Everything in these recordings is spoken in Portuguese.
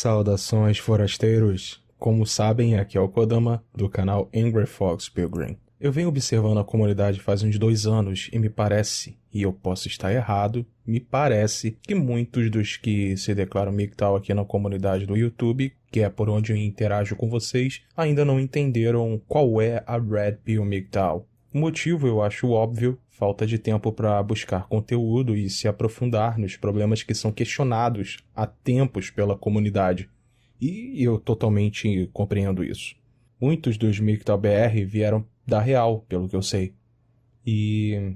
Saudações, forasteiros! Como sabem, aqui é o Kodama, do canal Angry Fox Pilgrim. Eu venho observando a comunidade faz uns 2 anos e me parece, e eu posso estar errado, me parece que muitos dos que se declaram MGTOW aqui na comunidade do YouTube, que é por onde eu interajo com vocês, ainda não entenderam qual é a Red Pill MGTOW. O motivo eu acho óbvio: falta de tempo para buscar conteúdo e se aprofundar nos problemas que são questionados há tempos pela comunidade. E eu totalmente compreendo isso. Muitos dos MGTOW BR vieram da Real, pelo que eu sei. E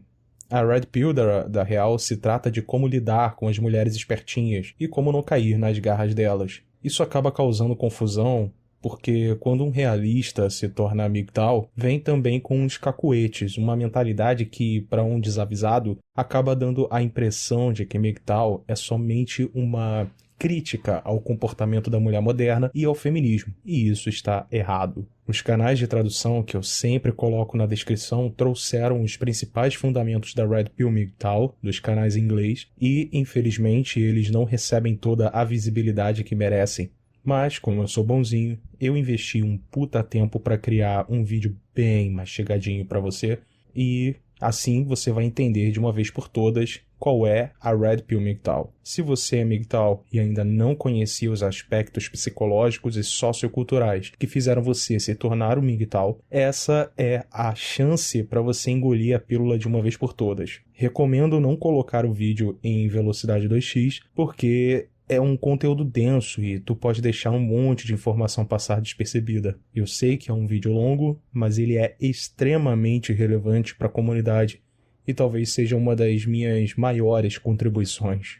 a Red Pill da Real se trata de como lidar com as mulheres espertinhas e como não cair nas garras delas. Isso acaba causando confusão, porque quando um realista se torna MGTOW, vem também com uns cacuetes, uma mentalidade que, para um desavisado, acaba dando a impressão de que MGTOW é somente uma crítica ao comportamento da mulher moderna e ao feminismo, e isso está errado. Os canais de tradução que eu sempre coloco na descrição trouxeram os principais fundamentos da Red Pill MGTOW, dos canais em inglês, e infelizmente eles não recebem toda a visibilidade que merecem. Mas, como eu sou bonzinho, eu investi um puta tempo para criar um vídeo bem mastigadinho para você, e assim você vai entender de uma vez por todas qual é a Red Pill MGTOW. Se você é MGTOW e ainda não conhecia os aspectos psicológicos e socioculturais que fizeram você se tornar um MGTOW, essa é a chance para você engolir a pílula de uma vez por todas. Recomendo não colocar o vídeo em velocidade 2x, porque é um conteúdo denso e tu pode deixar um monte de informação passar despercebida. Eu sei que é um vídeo longo, mas ele é extremamente relevante para a comunidade e talvez seja uma das minhas maiores contribuições.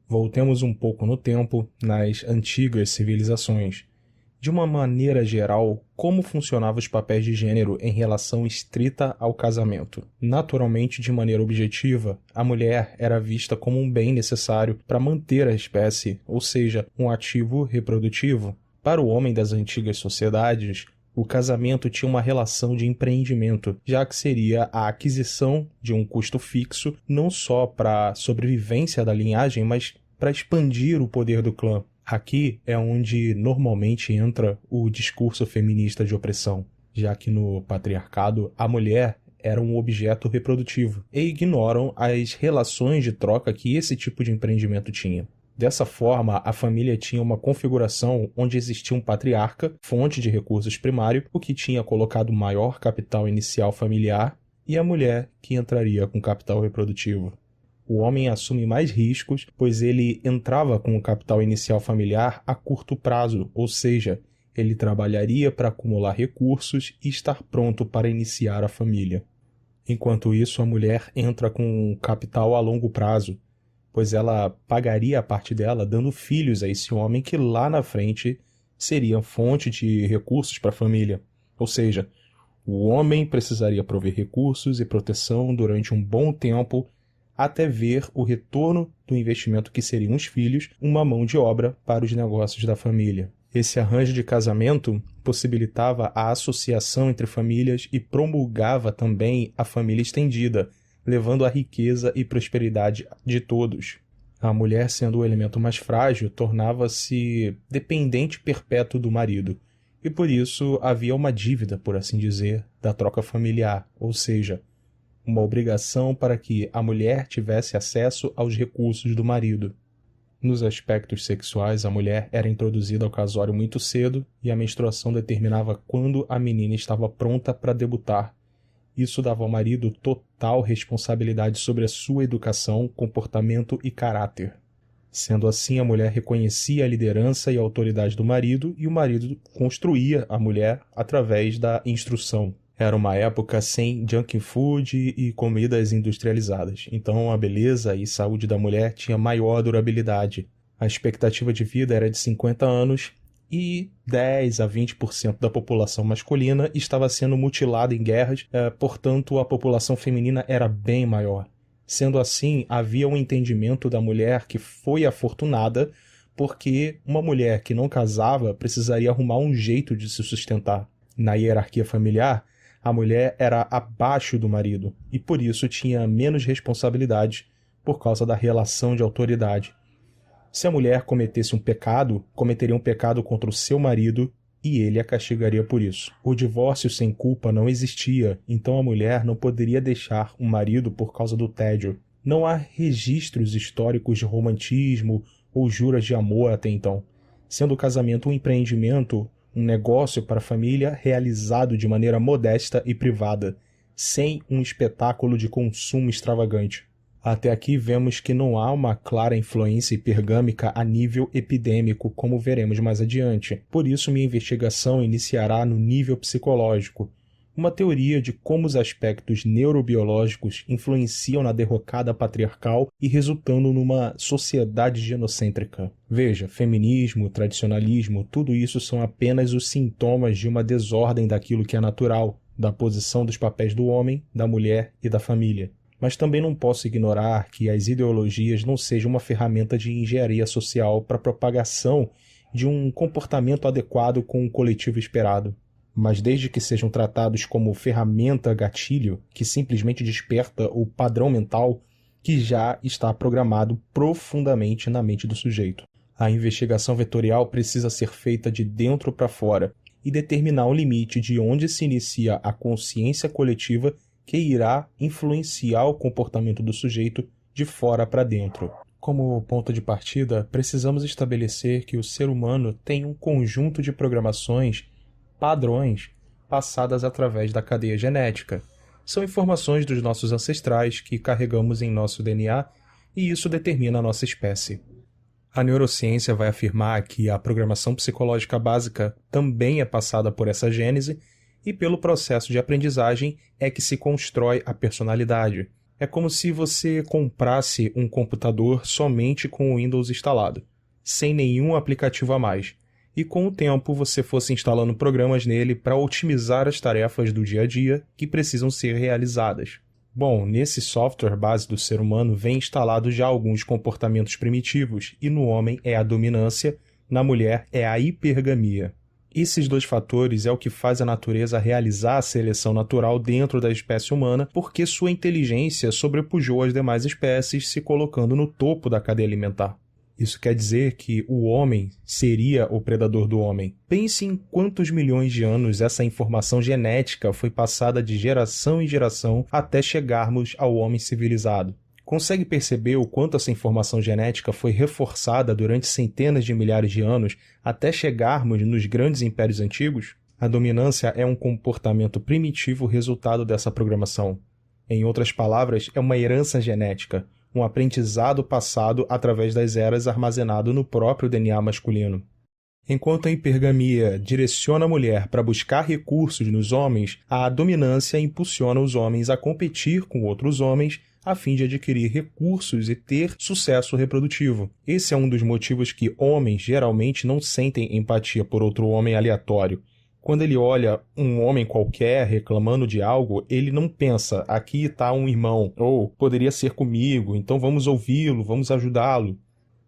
Voltemos um pouco no tempo, nas antigas civilizações. De uma maneira geral, como funcionavam os papéis de gênero em relação estrita ao casamento? Naturalmente, de maneira objetiva, a mulher era vista como um bem necessário para manter a espécie, ou seja, um ativo reprodutivo. Para o homem das antigas sociedades, o casamento tinha uma relação de empreendimento, já que seria a aquisição de um custo fixo, não só para a sobrevivência da linhagem, mas para expandir o poder do clã. Aqui é onde normalmente entra o discurso feminista de opressão, já que no patriarcado a mulher era um objeto reprodutivo e ignoram as relações de troca que esse tipo de empreendimento tinha. Dessa forma, a família tinha uma configuração onde existia um patriarca, fonte de recursos primário, o que tinha colocado maior capital inicial familiar, e a mulher, que entraria com capital reprodutivo. O homem assume mais riscos, pois ele entrava com o capital inicial familiar a curto prazo, ou seja, ele trabalharia para acumular recursos e estar pronto para iniciar a família. Enquanto isso, a mulher entra com capital a longo prazo, pois ela pagaria a parte dela dando filhos a esse homem que lá na frente seria fonte de recursos para a família. Ou seja, o homem precisaria prover recursos e proteção durante um bom tempo até ver o retorno do investimento que seriam os filhos, uma mão de obra para os negócios da família. Esse arranjo de casamento possibilitava a associação entre famílias e promulgava também a família estendida, levando à riqueza e prosperidade de todos. A mulher, sendo o elemento mais frágil, tornava-se dependente perpétuo do marido, e por isso havia uma dívida, por assim dizer, da troca familiar, ou seja, uma obrigação para que a mulher tivesse acesso aos recursos do marido. Nos aspectos sexuais, a mulher era introduzida ao casório muito cedo e a menstruação determinava quando a menina estava pronta para debutar. Isso dava ao marido total responsabilidade sobre a sua educação, comportamento e caráter. Sendo assim, a mulher reconhecia a liderança e a autoridade do marido e o marido construía a mulher através da instrução. Era uma época sem junk food e comidas industrializadas, então a beleza e saúde da mulher tinha maior durabilidade. A expectativa de vida era de 50 anos e 10 a 20% da população masculina estava sendo mutilada em guerras, portanto a população feminina era bem maior. Sendo assim, havia um entendimento da mulher que foi afortunada, porque uma mulher que não casava precisaria arrumar um jeito de se sustentar. Na hierarquia familiar, A mulher era abaixo do marido e por isso tinha menos responsabilidade por causa da relação de autoridade. Se a mulher cometesse um pecado, cometeria um pecado contra o seu marido e ele a castigaria por isso. O divórcio sem culpa não existia, então a mulher não poderia deixar o marido por causa do tédio. Não há registros históricos de romantismo ou juras de amor até então, sendo o casamento um empreendimento, um negócio para a família realizado de maneira modesta e privada, sem um espetáculo de consumo extravagante. Até aqui vemos que não há uma clara influência hipergâmica a nível epidêmico, como veremos mais adiante. Por isso, minha investigação iniciará no nível psicológico, uma teoria de como os aspectos neurobiológicos influenciam na derrocada patriarcal e resultando numa sociedade genocêntrica. Veja, feminismo, tradicionalismo, tudo isso são apenas os sintomas de uma desordem daquilo que é natural, da posição dos papéis do homem, da mulher e da família. Mas também não posso ignorar que as ideologias não sejam uma ferramenta de engenharia social para a propagação de um comportamento adequado com o coletivo esperado. Mas desde que sejam tratados como ferramenta gatilho, que simplesmente desperta o padrão mental que já está programado profundamente na mente do sujeito. A investigação vetorial precisa ser feita de dentro para fora e determinar o limite de onde se inicia a consciência coletiva que irá influenciar o comportamento do sujeito de fora para dentro. Como ponto de partida, precisamos estabelecer que o ser humano tem um conjunto de programações, padrões, passadas através da cadeia genética. São informações dos nossos ancestrais que carregamos em nosso DNA e isso determina a nossa espécie. A neurociência vai afirmar que a programação psicológica básica também é passada por essa gênese e pelo processo de aprendizagem é que se constrói a personalidade. É como se você comprasse um computador somente com o Windows instalado, sem nenhum aplicativo a mais, e com o tempo você fosse instalando programas nele para otimizar as tarefas do dia a dia que precisam ser realizadas. Bom, nesse software base do ser humano vem instalado já alguns comportamentos primitivos, e no homem é a dominância, na mulher é a hipergamia. Esses dois fatores é o que faz a natureza realizar a seleção natural dentro da espécie humana, porque sua inteligência sobrepujou as demais espécies, se colocando no topo da cadeia alimentar. Isso quer dizer que o homem seria o predador do homem. Pense em quantos milhões de anos essa informação genética foi passada de geração em geração até chegarmos ao homem civilizado. Consegue perceber o quanto essa informação genética foi reforçada durante centenas de milhares de anos até chegarmos nos grandes impérios antigos? A dominância é um comportamento primitivo resultado dessa programação. Em outras palavras, é uma herança genética, um aprendizado passado através das eras armazenado no próprio DNA masculino. Enquanto a hipergamia direciona a mulher para buscar recursos nos homens, a dominância impulsiona os homens a competir com outros homens a fim de adquirir recursos e ter sucesso reprodutivo. Esse é um dos motivos que homens geralmente não sentem empatia por outro homem aleatório. Quando ele olha um homem qualquer reclamando de algo, ele não pensa, aqui está um irmão, ou poderia ser comigo, então vamos ouvi-lo, vamos ajudá-lo.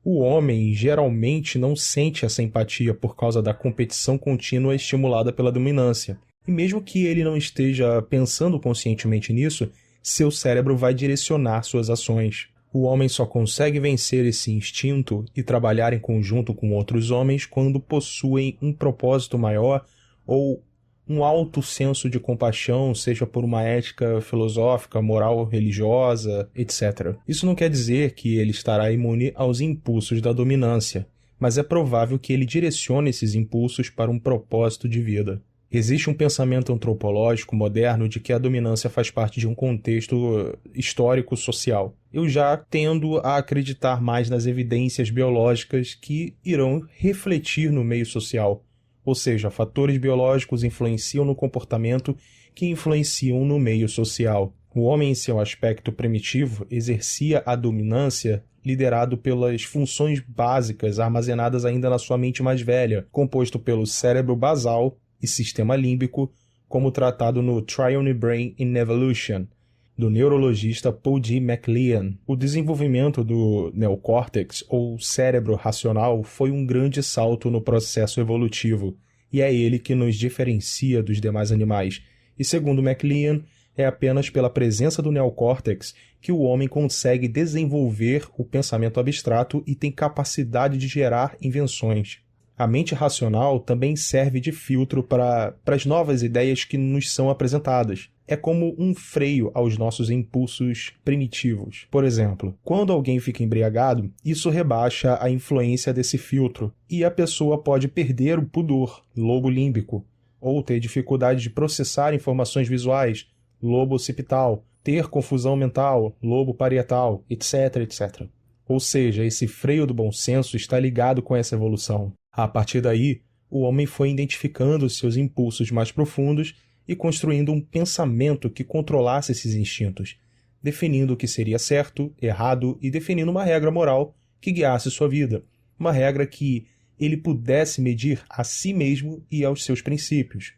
O homem geralmente não sente essa empatia por causa da competição contínua estimulada pela dominância. E mesmo que ele não esteja pensando conscientemente nisso, seu cérebro vai direcionar suas ações. O homem só consegue vencer esse instinto e trabalhar em conjunto com outros homens quando possuem um propósito maior ou um alto senso de compaixão, seja por uma ética filosófica, moral, religiosa, etc. Isso não quer dizer que ele estará imune aos impulsos da dominância, mas é provável que ele direcione esses impulsos para um propósito de vida. Existe um pensamento antropológico moderno de que a dominância faz parte de um contexto histórico-social. Eu já tendo a acreditar mais nas evidências biológicas que irão refletir no meio social. Ou seja, fatores biológicos influenciam no comportamento que influenciam no meio social. O homem, em seu aspecto primitivo, exercia a dominância liderado pelas funções básicas armazenadas ainda na sua mente mais velha, composto pelo cérebro basal e sistema límbico, como tratado no Triune Brain in Evolution, do neurologista Paul G. MacLean. O desenvolvimento do neocórtex, ou cérebro racional, foi um grande salto no processo evolutivo, e é ele que nos diferencia dos demais animais, E segundo MacLean, é apenas pela presença do neocórtex que o homem consegue desenvolver o pensamento abstrato e tem capacidade de gerar invenções. A mente racional também serve de filtro para as novas ideias que nos são apresentadas. É como um freio aos nossos impulsos primitivos. Por exemplo, quando alguém fica embriagado, isso rebaixa a influência desse filtro e a pessoa pode perder o pudor, lobo límbico, ou ter dificuldade de processar informações visuais, lobo occipital, ter confusão mental, lobo parietal, etc, etc. Ou seja, esse freio do bom senso está ligado com essa evolução. A partir daí, o homem foi identificando seus impulsos mais profundos e construindo um pensamento que controlasse esses instintos, definindo o que seria certo, errado e definindo uma regra moral que guiasse sua vida, uma regra que ele pudesse medir a si mesmo e aos seus princípios.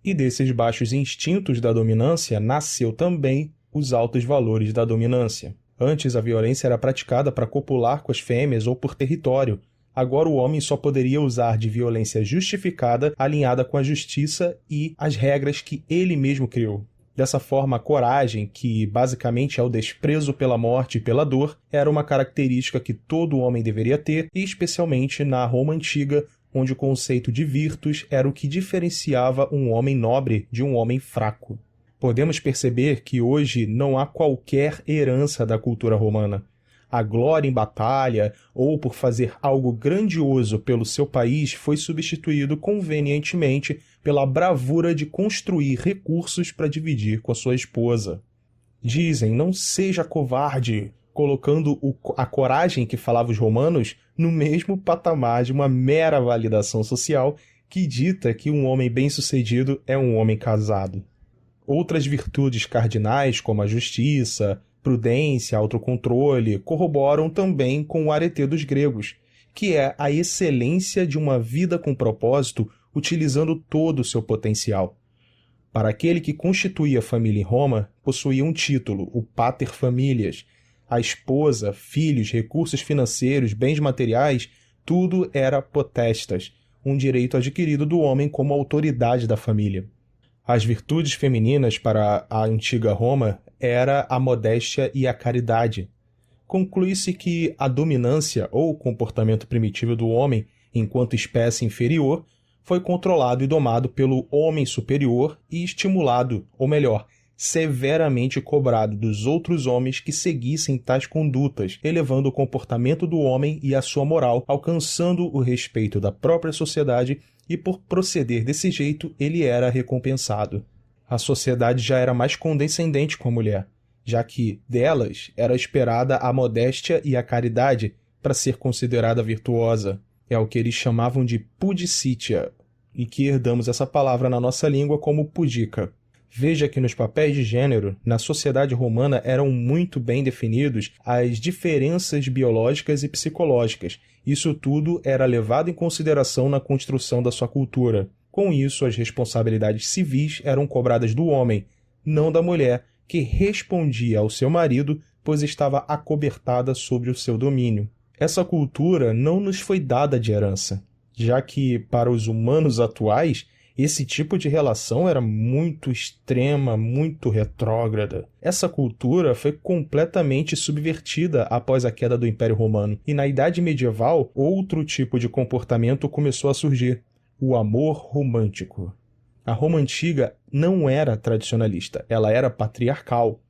E desses baixos instintos da dominância nasceu também os altos valores da dominância. Antes, a violência era praticada para copular com as fêmeas ou por território. Agora o homem só poderia usar de violência justificada, alinhada com a justiça e as regras que ele mesmo criou. Dessa forma, a coragem, que basicamente é o desprezo pela morte e pela dor, era uma característica que todo homem deveria ter, e especialmente na Roma Antiga, onde o conceito de virtus era o que diferenciava um homem nobre de um homem fraco. Podemos perceber que hoje não há qualquer herança da cultura romana. A glória em batalha ou por fazer algo grandioso pelo seu país foi substituído convenientemente pela bravura de construir recursos para dividir com a sua esposa. Dizem, não seja covarde, colocando a coragem que falavam os romanos no mesmo patamar de uma mera validação social que dita que um homem bem-sucedido é um homem casado. Outras virtudes cardinais, como a justiça, prudência, autocontrole, corroboram também com o arete dos gregos, que é a excelência de uma vida com propósito utilizando todo o seu potencial. Para aquele que constituía a família em Roma, possuía um título, o pater familias. A esposa, filhos, recursos financeiros, bens materiais, tudo era potestas, um direito adquirido do homem como autoridade da família. As virtudes femininas para a antiga Roma era a modéstia e a caridade. Conclui-se que a dominância ou comportamento primitivo do homem, enquanto espécie inferior, foi controlado e domado pelo homem superior e estimulado, ou melhor, severamente cobrado dos outros homens que seguissem tais condutas, elevando o comportamento do homem e a sua moral, alcançando o respeito da própria sociedade e por proceder desse jeito ele era recompensado. A sociedade já era mais condescendente com a mulher, já que delas era esperada a modéstia e a caridade para ser considerada virtuosa. É o que eles chamavam de pudicitia, e que herdamos essa palavra na nossa língua como pudica. Veja que nos papéis de gênero, na sociedade romana eram muito bem definidos as diferenças biológicas e psicológicas. Isso tudo era levado em consideração na construção da sua cultura. Com isso, as responsabilidades civis eram cobradas do homem, não da mulher, que respondia ao seu marido, pois estava acobertada sobre o seu domínio. Essa cultura não nos foi dada de herança, já que, para os humanos atuais, esse tipo de relação era muito extrema, muito retrógrada. Essa cultura foi completamente subvertida após a queda do Império Romano, e na Idade Medieval, outro tipo de comportamento começou a surgir: o amor romântico. A Roma Antiga não era tradicionalista, ela era patriarcal,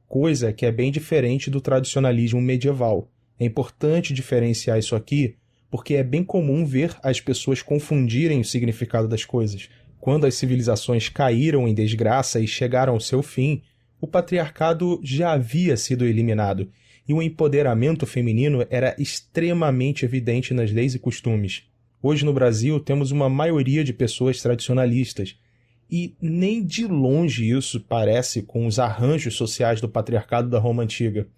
coisa que é bem diferente do tradicionalismo medieval. É importante diferenciar isso aqui, porque é bem comum ver as pessoas confundirem o significado das coisas. Quando as civilizações caíram em desgraça e chegaram ao seu fim, o patriarcado já havia sido eliminado, e o empoderamento feminino era extremamente evidente nas leis e costumes. Hoje no Brasil temos uma maioria de pessoas tradicionalistas, e nem de longe isso parece com os arranjos sociais do patriarcado da Roma Antiga.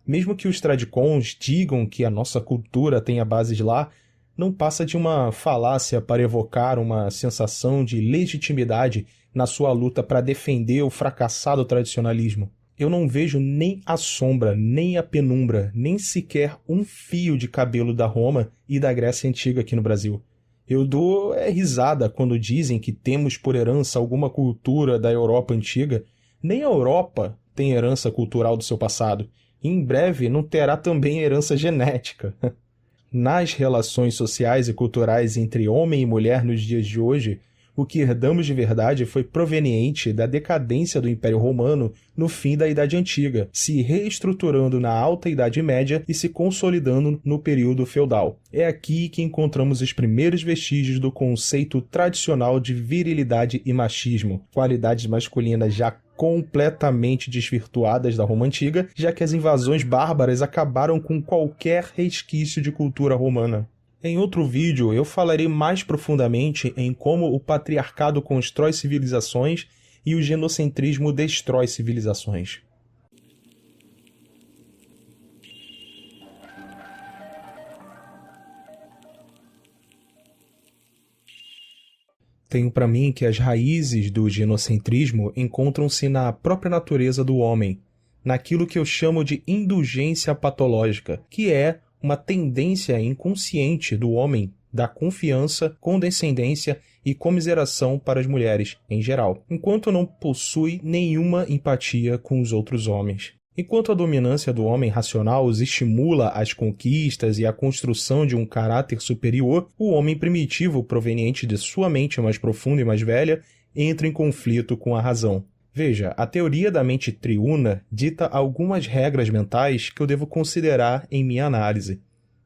Mesmo que os tradicons digam que a nossa cultura tenha bases lá, não passa de uma falácia para evocar uma sensação de legitimidade na sua luta para defender o fracassado tradicionalismo. Eu não vejo nem a sombra, nem a penumbra, nem sequer um fio de cabelo da Roma e da Grécia Antiga aqui no Brasil. Eu dou risada quando dizem que temos por herança alguma cultura da Europa antiga. Nem a Europa tem herança cultural do seu passado. E em breve não terá também herança genética. Nas relações sociais e culturais entre homem e mulher nos dias de hoje, o que herdamos de verdade foi proveniente da decadência do Império Romano no fim da Idade Antiga, se reestruturando na Alta Idade Média e se consolidando no período feudal. É aqui que encontramos os primeiros vestígios do conceito tradicional de virilidade e machismo, qualidades masculinas já completamente desvirtuadas da Roma Antiga, já que as invasões bárbaras acabaram com qualquer resquício de cultura romana. Em outro vídeo, eu falarei mais profundamente em como o patriarcado constrói civilizações e o genocentrismo destrói civilizações. Tenho para mim que as raízes do genocentrismo encontram-se na própria natureza do homem, naquilo que eu chamo de indulgência patológica, que é uma tendência inconsciente do homem da confiança, condescendência e comiseração para as mulheres em geral, enquanto não possui nenhuma empatia com os outros homens. Enquanto a dominância do homem racional os estimula às conquistas e à construção de um caráter superior, o homem primitivo, proveniente de sua mente mais profunda e mais velha, entra em conflito com a razão. Veja, a teoria da mente triuna dita algumas regras mentais que eu devo considerar em minha análise.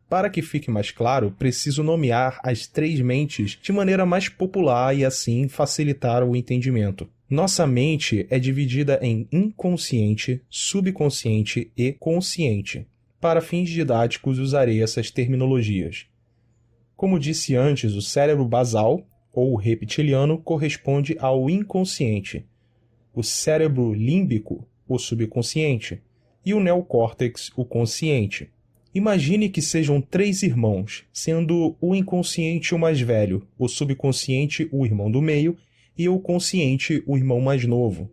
Para que fique mais claro, preciso nomear as três mentes de maneira mais popular e assim facilitar o entendimento. Nossa mente é dividida em inconsciente, subconsciente e consciente. Para fins didáticos, usarei essas terminologias. Como disse antes, o cérebro basal, ou reptiliano, corresponde ao inconsciente. O cérebro límbico, o subconsciente, e o neocórtex, o consciente. Imagine que sejam três irmãos, sendo o inconsciente o mais velho, o subconsciente o irmão do meio e o consciente o irmão mais novo.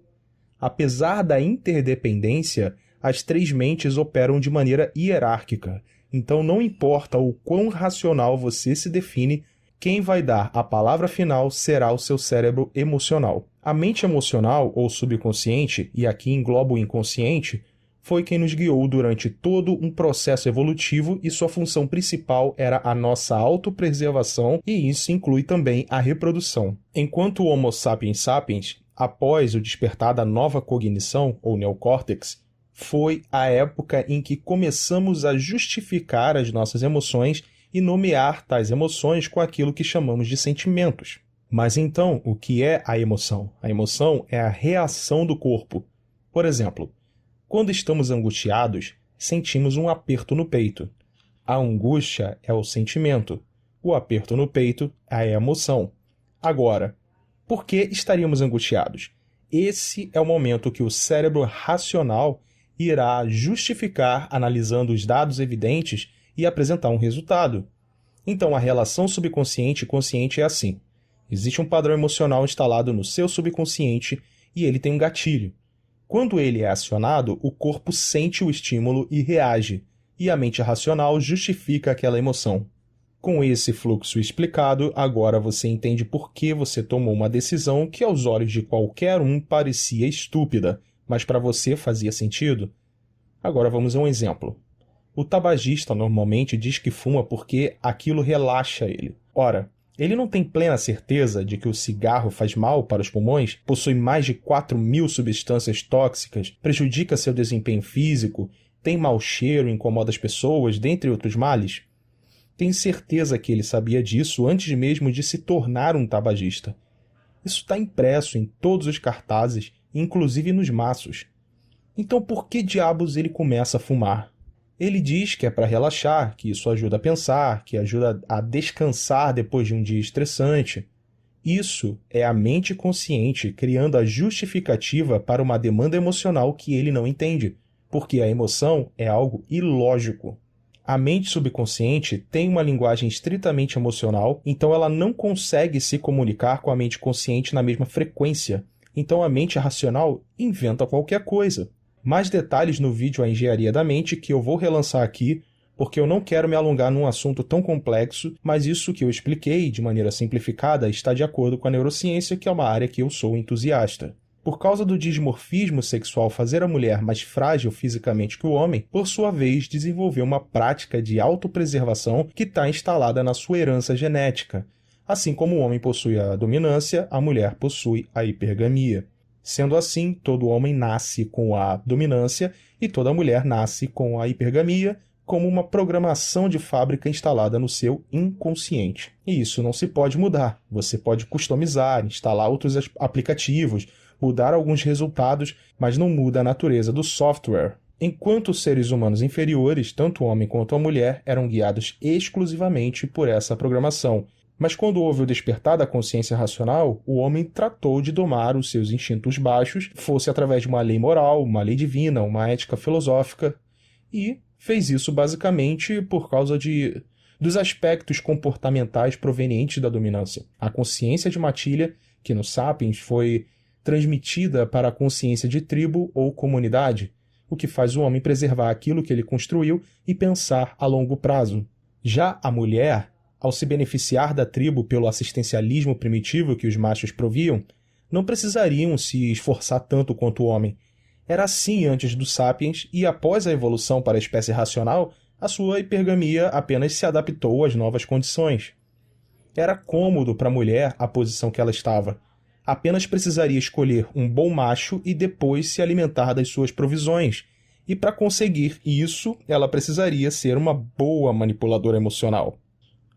Apesar da interdependência, as três mentes operam de maneira hierárquica, então não importa o quão racional você se define, quem vai dar a palavra final será o seu cérebro emocional. A mente emocional, ou subconsciente, e aqui engloba o inconsciente, foi quem nos guiou durante todo um processo evolutivo e sua função principal era a nossa autopreservação e isso inclui também a reprodução. Enquanto o Homo sapiens sapiens, após o despertar da nova cognição, ou neocórtex, foi a época em que começamos a justificar as nossas emoções e nomear tais emoções com aquilo que chamamos de sentimentos. Mas então, o que é a emoção? A emoção é a reação do corpo. Por exemplo, quando estamos angustiados, sentimos um aperto no peito. A angústia é o sentimento. O aperto no peito é a emoção. Agora, por que estaríamos angustiados? Esse é o momento que o cérebro racional irá justificar analisando os dados evidentes e apresentar um resultado. Então, a relação subconsciente e consciente é assim. Existe um padrão emocional instalado no seu subconsciente e ele tem um gatilho. Quando ele é acionado, o corpo sente o estímulo e reage, e a mente racional justifica aquela emoção. Com esse fluxo explicado, agora você entende por que você tomou uma decisão que aos olhos de qualquer um parecia estúpida, mas para você fazia sentido. Agora vamos a um exemplo. O tabagista normalmente diz que fuma porque aquilo relaxa ele. Ora, ele não tem plena certeza de que o cigarro faz mal para os pulmões, possui mais de 4.000 substâncias tóxicas, prejudica seu desempenho físico, tem mau cheiro, incomoda as pessoas, dentre outros males? Tem certeza que ele sabia disso antes mesmo de se tornar um tabagista. Isso está impresso em todos os cartazes, inclusive nos maços. Então por que diabos ele começa a fumar? Ele diz que é para relaxar, que isso ajuda a pensar, que ajuda a descansar depois de um dia estressante. Isso é a mente consciente criando a justificativa para uma demanda emocional que ele não entende, porque a emoção é algo ilógico. A mente subconsciente tem uma linguagem estritamente emocional, então ela não consegue se comunicar com a mente consciente na mesma frequência. Então a mente racional inventa qualquer coisa. Mais detalhes no vídeo A Engenharia da Mente, que eu vou relançar aqui, porque eu não quero me alongar num assunto tão complexo, mas isso que eu expliquei de maneira simplificada está de acordo com a neurociência, que é uma área que eu sou entusiasta. Por causa do dimorfismo sexual fazer a mulher mais frágil fisicamente que o homem, por sua vez desenvolveu uma prática de autopreservação que está instalada na sua herança genética. Assim como o homem possui a dominância, a mulher possui a hipergamia. Sendo assim, todo homem nasce com a dominância e toda mulher nasce com a hipergamia, como uma programação de fábrica instalada no seu inconsciente. E isso não se pode mudar. Você pode customizar, instalar outros aplicativos, mudar alguns resultados, mas não muda a natureza do software. Enquanto os seres humanos inferiores, tanto o homem quanto a mulher, eram guiados exclusivamente por essa programação. Mas quando houve o despertar da consciência racional, o homem tratou de domar os seus instintos baixos, fosse através de uma lei moral, uma lei divina, uma ética filosófica, e fez isso basicamente por causa dos aspectos comportamentais provenientes da dominância. A consciência de matilha, que no Sapiens foi transmitida para a consciência de tribo ou comunidade, o que faz o homem preservar aquilo que ele construiu e pensar a longo prazo. Já a mulher, ao se beneficiar da tribo pelo assistencialismo primitivo que os machos proviam, não precisariam se esforçar tanto quanto o homem. Era assim antes do Sapiens e após a evolução para a espécie racional, a sua hipergamia apenas se adaptou às novas condições. Era cômodo para a mulher a posição que ela estava. Apenas precisaria escolher um bom macho e depois se alimentar das suas provisões. E para conseguir isso, ela precisaria ser uma boa manipuladora emocional.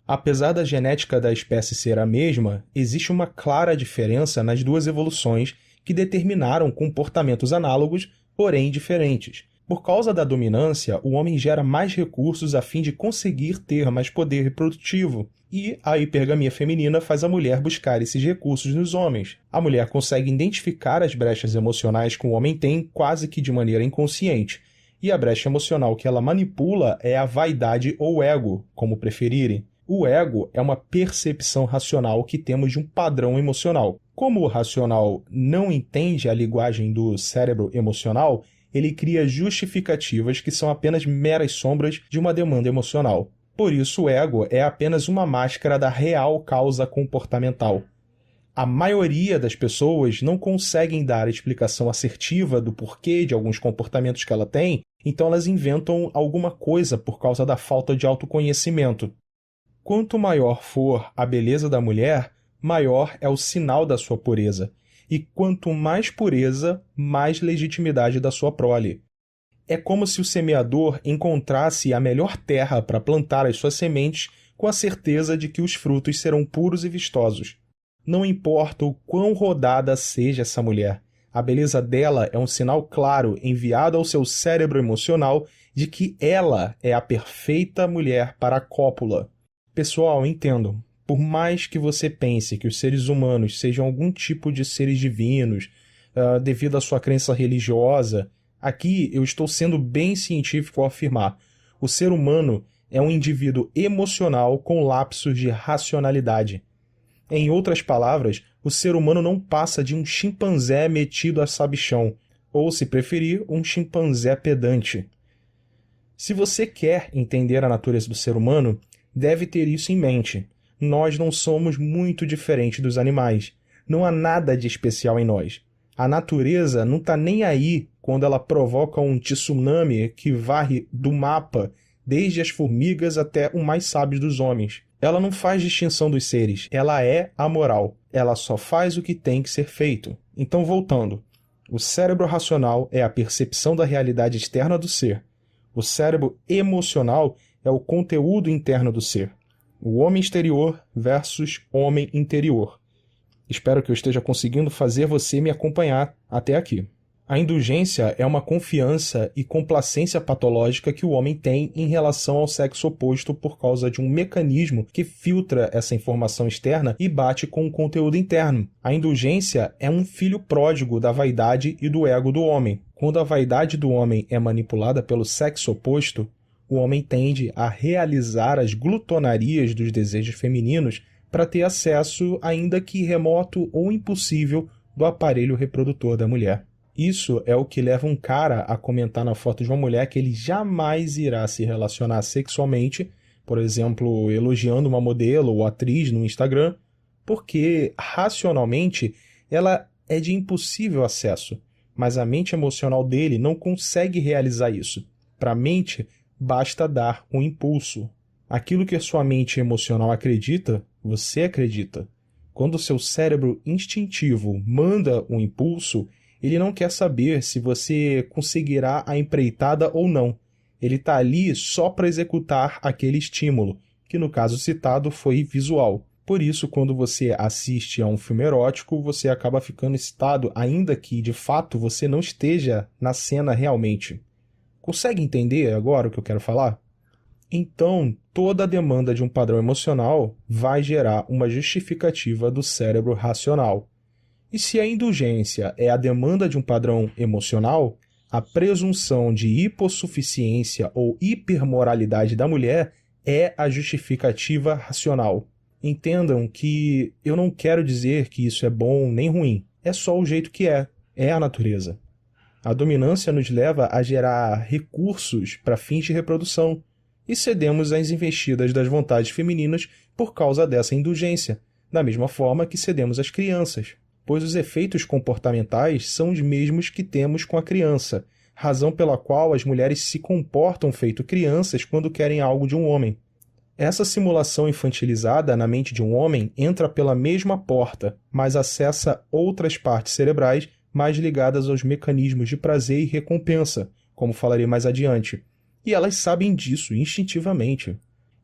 Apesar da genética da espécie ser a mesma, existe uma clara diferença nas duas evoluções que determinaram comportamentos análogos, porém diferentes. Por causa da dominância, o homem gera mais recursos a fim de conseguir ter mais poder reprodutivo, e a hipergamia feminina faz a mulher buscar esses recursos nos homens. A mulher consegue identificar as brechas emocionais que o homem tem quase que de maneira inconsciente, e a brecha emocional que ela manipula é a vaidade ou ego, como preferirem. O ego é uma percepção racional que temos de um padrão emocional. Como o racional não entende a linguagem do cérebro emocional, ele cria justificativas que são apenas meras sombras de uma demanda emocional. Por isso, o ego é apenas uma máscara da real causa comportamental. A maioria das pessoas não conseguem dar a explicação assertiva do porquê de alguns comportamentos que ela tem, então elas inventam alguma coisa por causa da falta de autoconhecimento. Quanto maior for a beleza da mulher, maior é o sinal da sua pureza. E quanto mais pureza, mais legitimidade da sua prole. É como se o semeador encontrasse a melhor terra para plantar as suas sementes com a certeza de que os frutos serão puros e vistosos. Não importa o quão rodada seja essa mulher, a beleza dela é um sinal claro enviado ao seu cérebro emocional de que ela é a perfeita mulher para a cópula. Pessoal, entendam, por mais que você pense que os seres humanos sejam algum tipo de seres divinos, devido à sua crença religiosa, aqui eu estou sendo bem científico ao afirmar: o ser humano é um indivíduo emocional com lapsos de racionalidade. Em outras palavras, o ser humano não passa de um chimpanzé metido a sabichão, ou, se preferir, um chimpanzé pedante. Se você quer entender a natureza do ser humano, deve ter isso em mente. Nós não somos muito diferentes dos animais. Não há nada de especial em nós. A natureza não está nem aí quando ela provoca um tsunami que varre do mapa desde as formigas até o mais sábio dos homens. Ela não faz distinção dos seres. Ela é amoral. Ela só faz o que tem que ser feito. Então, voltando. O cérebro racional é a percepção da realidade externa do ser. O cérebro emocional é o conteúdo interno do ser. O homem exterior versus homem interior. Espero que eu esteja conseguindo fazer você me acompanhar até aqui. A indulgência é uma confiança e complacência patológica que o homem tem em relação ao sexo oposto por causa de um mecanismo que filtra essa informação externa e bate com o conteúdo interno. A indulgência é um filho pródigo da vaidade e do ego do homem. Quando a vaidade do homem é manipulada pelo sexo oposto, o homem tende a realizar as glutonarias dos desejos femininos para ter acesso, ainda que remoto ou impossível, do aparelho reprodutor da mulher. Isso é o que leva um cara a comentar na foto de uma mulher que ele jamais irá se relacionar sexualmente, por exemplo, elogiando uma modelo ou atriz no Instagram, porque racionalmente ela é de impossível acesso, mas a mente emocional dele não consegue realizar isso. Para a mente, basta dar um impulso. Aquilo que a sua mente emocional acredita, você acredita. Quando o seu cérebro instintivo manda um impulso, ele não quer saber se você conseguirá a empreitada ou não. Ele está ali só para executar aquele estímulo, que no caso citado foi visual. Por isso, quando você assiste a um filme erótico, você acaba ficando excitado, ainda que, de fato, você não esteja na cena realmente. Consegue entender agora o que eu quero falar? Então, toda a demanda de um padrão emocional vai gerar uma justificativa do cérebro racional. E se a indulgência é a demanda de um padrão emocional, a presunção de hipossuficiência ou hipermoralidade da mulher é a justificativa racional. Entendam que eu não quero dizer que isso é bom nem ruim, é só o jeito que é a natureza. A dominância nos leva a gerar recursos para fins de reprodução e cedemos às investidas das vontades femininas por causa dessa indulgência, da mesma forma que cedemos às crianças, pois os efeitos comportamentais são os mesmos que temos com a criança, razão pela qual as mulheres se comportam feito crianças quando querem algo de um homem. Essa simulação infantilizada na mente de um homem entra pela mesma porta, mas acessa outras partes cerebrais mais ligadas aos mecanismos de prazer e recompensa, como falarei mais adiante. E elas sabem disso instintivamente.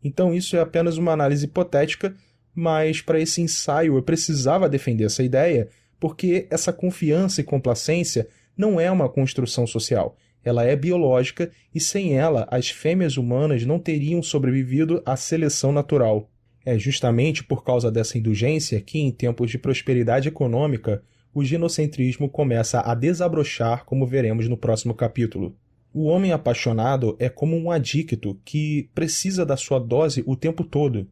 Então isso é apenas uma análise hipotética, mas para esse ensaio eu precisava defender essa ideia, porque essa confiança e complacência não é uma construção social. Ela é biológica e sem ela as fêmeas humanas não teriam sobrevivido à seleção natural. É justamente por causa dessa indulgência que, em tempos de prosperidade econômica, o ginocentrismo começa a desabrochar, como veremos no próximo capítulo. O homem apaixonado é como um adicto que precisa da sua dose o tempo todo.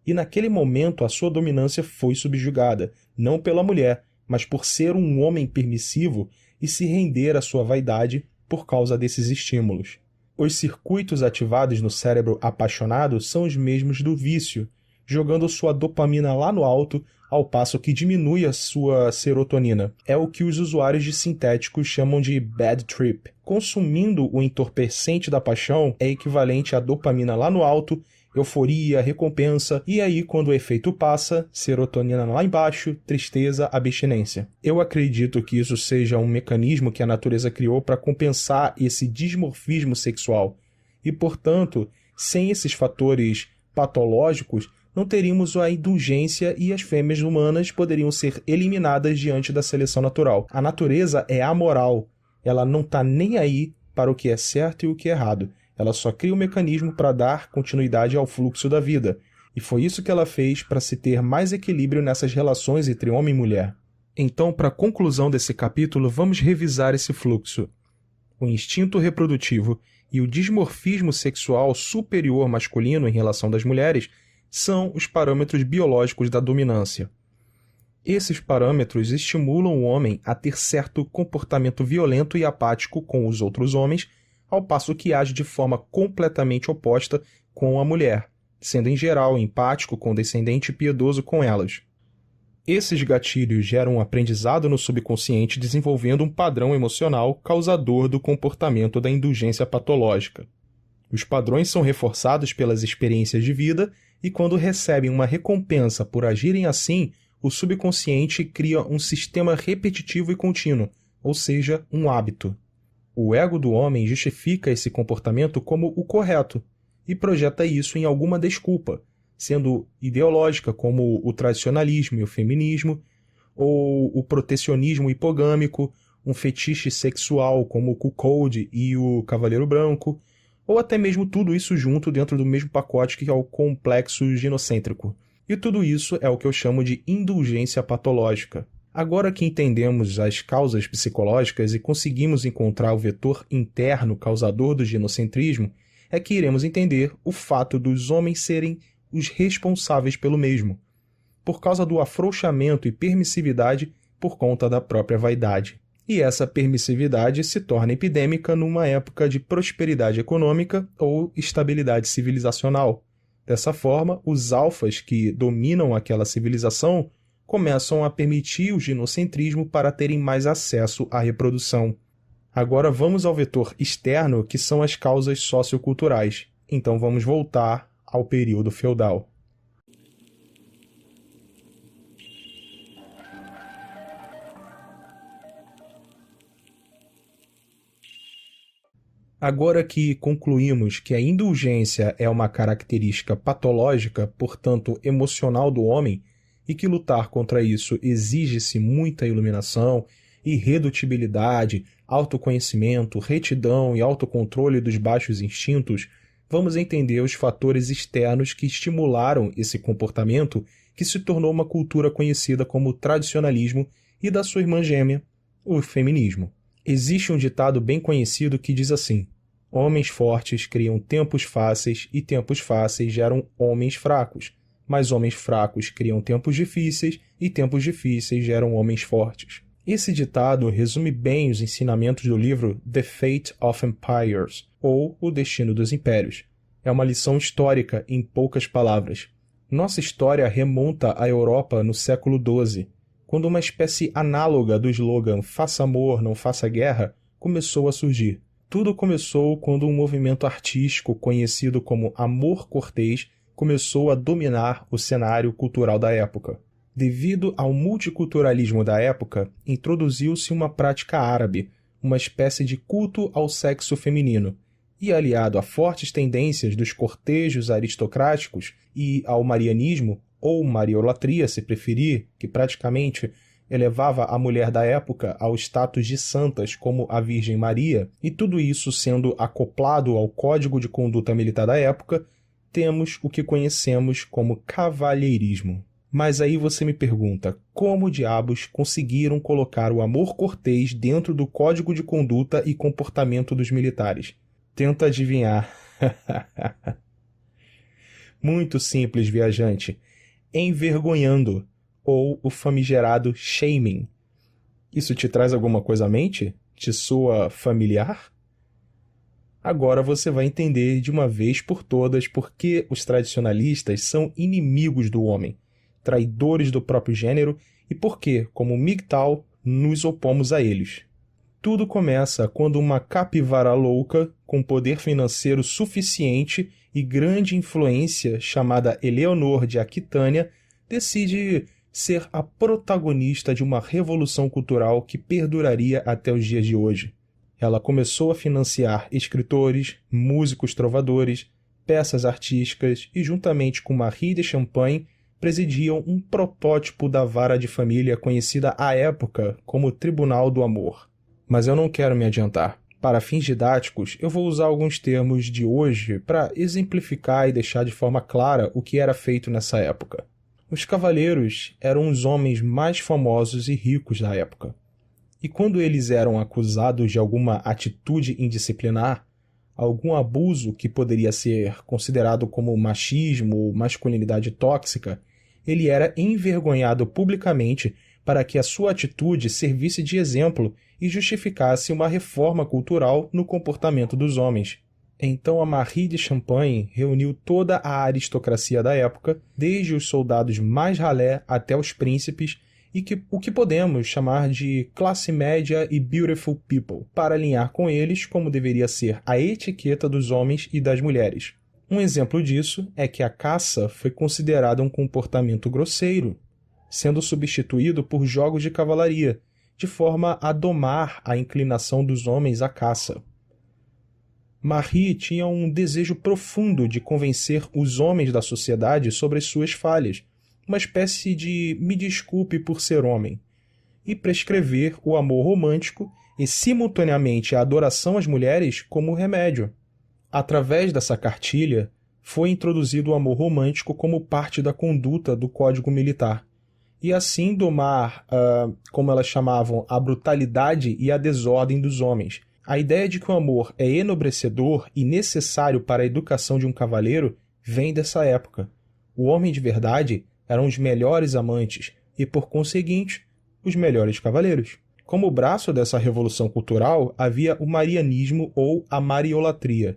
E naquele momento a sua dominância foi subjugada, não pela mulher, mas por ser um homem permissivo e se render à sua vaidade por causa desses estímulos. Os circuitos ativados no cérebro apaixonado são os mesmos do vício, jogando sua dopamina lá no alto, ao passo que diminui a sua serotonina. É o que os usuários de sintéticos chamam de bad trip. Consumindo o entorpecente da paixão é equivalente a dopamina lá no alto, euforia, recompensa, e aí quando o efeito passa, serotonina lá embaixo, tristeza, abstinência. Eu acredito que isso seja um mecanismo que a natureza criou para compensar esse dimorfismo sexual. E, portanto, sem esses fatores patológicos, não teríamos a indulgência e as fêmeas humanas poderiam ser eliminadas diante da seleção natural. A natureza é amoral, ela não está nem aí para o que é certo e o que é errado. Ela só cria um mecanismo para dar continuidade ao fluxo da vida. E foi isso que ela fez para se ter mais equilíbrio nessas relações entre homem e mulher. Então, para a conclusão desse capítulo, vamos revisar esse fluxo. O instinto reprodutivo e o dimorfismo sexual superior masculino em relação das mulheres são os parâmetros biológicos da dominância. Esses parâmetros estimulam o homem a ter certo comportamento violento e apático com os outros homens, ao passo que age de forma completamente oposta com a mulher, sendo em geral empático, condescendente e piedoso com elas. Esses gatilhos geram um aprendizado no subconsciente, desenvolvendo um padrão emocional causador do comportamento da indulgência patológica. Os padrões são reforçados pelas experiências de vida e, quando recebem uma recompensa por agirem assim, o subconsciente cria um sistema repetitivo e contínuo, ou seja, um hábito. O ego do homem justifica esse comportamento como o correto e projeta isso em alguma desculpa, sendo ideológica como o tradicionalismo e o feminismo, ou o protecionismo hipogâmico, um fetiche sexual como o cuckold e o cavaleiro branco, ou até mesmo tudo isso junto dentro do mesmo pacote que é o complexo ginocêntrico. E tudo isso é o que eu chamo de indulgência patológica. Agora que entendemos as causas psicológicas e conseguimos encontrar o vetor interno causador do ginocentrismo, é que iremos entender o fato dos homens serem os responsáveis pelo mesmo, por causa do afrouxamento e permissividade por conta da própria vaidade. E essa permissividade se torna epidêmica numa época de prosperidade econômica ou estabilidade civilizacional. Dessa forma, os alfas que dominam aquela civilização começam a permitir o ginocentrismo para terem mais acesso à reprodução. Agora vamos ao vetor externo, que são as causas socioculturais. Então vamos voltar ao período feudal. Agora que concluímos que a indulgência é uma característica patológica, portanto emocional do homem, e que lutar contra isso exige-se muita iluminação, irredutibilidade, autoconhecimento, retidão e autocontrole dos baixos instintos, vamos entender os fatores externos que estimularam esse comportamento que se tornou uma cultura conhecida como tradicionalismo e da sua irmã gêmea, o feminismo. Existe um ditado bem conhecido que diz assim: homens fortes criam tempos fáceis e tempos fáceis geram homens fracos, mas homens fracos criam tempos difíceis e tempos difíceis geram homens fortes. Esse ditado resume bem os ensinamentos do livro The Fate of Empires, ou O Destino dos Impérios. É uma lição histórica em poucas palavras. Nossa história remonta à Europa no século XII, quando uma espécie análoga do slogan "Faça amor, não faça guerra" começou a surgir. Tudo começou quando um movimento artístico conhecido como amor cortês começou a dominar o cenário cultural da época. Devido ao multiculturalismo da época, introduziu-se uma prática árabe, uma espécie de culto ao sexo feminino, e aliado a fortes tendências dos cortejos aristocráticos e ao marianismo, ou mariolatria, se preferir, que praticamente elevava a mulher da época ao status de santas como a Virgem Maria, e tudo isso sendo acoplado ao código de conduta militar da época, temos o que conhecemos como cavalheirismo. Mas aí você me pergunta, como diabos conseguiram colocar o amor cortês dentro do código de conduta e comportamento dos militares? Tenta adivinhar. Muito simples, viajante. Envergonhando, ou o famigerado shaming. Isso te traz alguma coisa à mente? Te soa familiar? Agora você vai entender de uma vez por todas por que os tradicionalistas são inimigos do homem, traidores do próprio gênero, e por que, como MGTOW, nos opomos a eles. Tudo começa quando uma capivara louca, com poder financeiro suficiente e grande influência, chamada Eleonor de Aquitânia, decide ser a protagonista de uma revolução cultural que perduraria até os dias de hoje. Ela começou a financiar escritores, músicos trovadores, peças artísticas e, juntamente com Marie de Champagne, presidiam um protótipo da vara de família conhecida à época como Tribunal do Amor. Mas eu não quero me adiantar. Para fins didáticos, eu vou usar alguns termos de hoje para exemplificar e deixar de forma clara o que era feito nessa época. Os cavaleiros eram os homens mais famosos e ricos da época. E quando eles eram acusados de alguma atitude indisciplinar, algum abuso que poderia ser considerado como machismo ou masculinidade tóxica, ele era envergonhado publicamente para que a sua atitude servisse de exemplo e justificasse uma reforma cultural no comportamento dos homens. Então a Marie de Champagne reuniu toda a aristocracia da época, desde os soldados mais ralé até os príncipes, e o que podemos chamar de classe média e beautiful people, para alinhar com eles como deveria ser a etiqueta dos homens e das mulheres. Um exemplo disso é que a caça foi considerada um comportamento grosseiro, sendo substituído por jogos de cavalaria, de forma a domar a inclinação dos homens à caça. Marie tinha um desejo profundo de convencer os homens da sociedade sobre as suas falhas, uma espécie de me desculpe por ser homem, e prescrever o amor romântico e, simultaneamente, a adoração às mulheres como remédio. Através dessa cartilha, foi introduzido o amor romântico como parte da conduta do Código Militar, e assim domar, como elas chamavam, a brutalidade e a desordem dos homens. A ideia de que o amor é enobrecedor e necessário para a educação de um cavaleiro vem dessa época. O homem de verdade eram os melhores amantes e, por conseguinte, os melhores cavaleiros. Como braço dessa revolução cultural, havia o marianismo ou a mariolatria.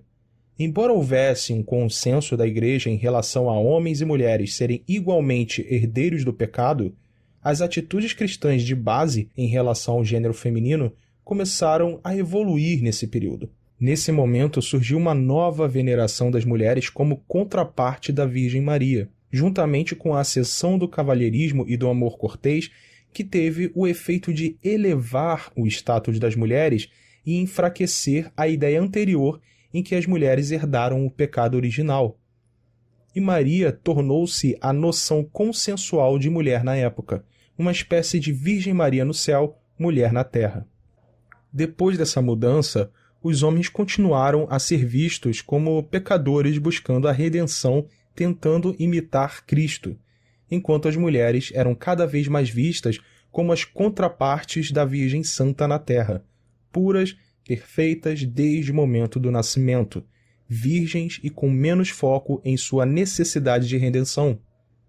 Embora houvesse um consenso da Igreja em relação a homens e mulheres serem igualmente herdeiros do pecado, as atitudes cristãs de base em relação ao gênero feminino começaram a evoluir nesse período. Nesse momento surgiu uma nova veneração das mulheres como contraparte da Virgem Maria, juntamente com a ascensão do cavalheirismo e do amor cortês, que teve o efeito de elevar o status das mulheres e enfraquecer a ideia anterior em que as mulheres herdaram o pecado original. E Maria tornou-se a noção consensual de mulher na época, uma espécie de Virgem Maria no céu, mulher na terra. Depois dessa mudança, os homens continuaram a ser vistos como pecadores buscando a redenção, tentando imitar Cristo, enquanto as mulheres eram cada vez mais vistas como as contrapartes da Virgem Santa na terra, puras, perfeitas desde o momento do nascimento, virgens e com menos foco em sua necessidade de redenção.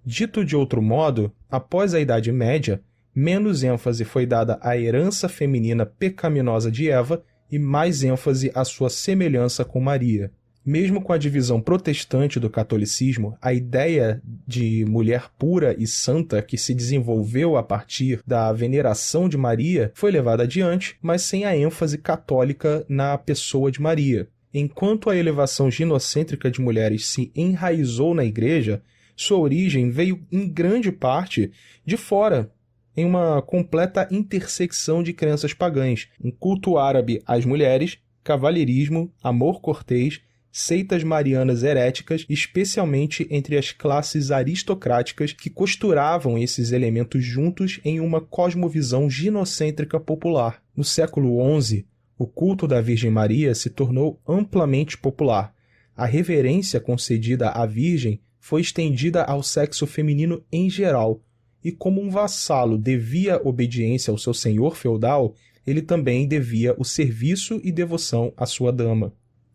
Dito de outro modo, após a Idade Média, menos ênfase foi dada à herança feminina pecaminosa de Eva e mais ênfase à sua semelhança com Maria. Mesmo com a divisão protestante do catolicismo, a ideia de mulher pura e santa que se desenvolveu a partir da veneração de Maria foi levada adiante, mas sem a ênfase católica na pessoa de Maria. Enquanto a elevação ginocêntrica de mulheres se enraizou na Igreja, sua origem veio em grande parte de fora, em uma completa intersecção de crenças pagãs, um culto árabe às mulheres, cavalheirismo, amor cortês, seitas marianas heréticas, especialmente entre as classes aristocráticas que costuravam esses elementos juntos em uma cosmovisão ginocêntrica popular. No século XI, o culto da Virgem Maria se tornou amplamente popular. A reverência concedida à Virgem foi estendida ao sexo feminino em geral, e como um vassalo devia obediência ao seu senhor feudal, ele também devia o serviço e devoção à sua dama.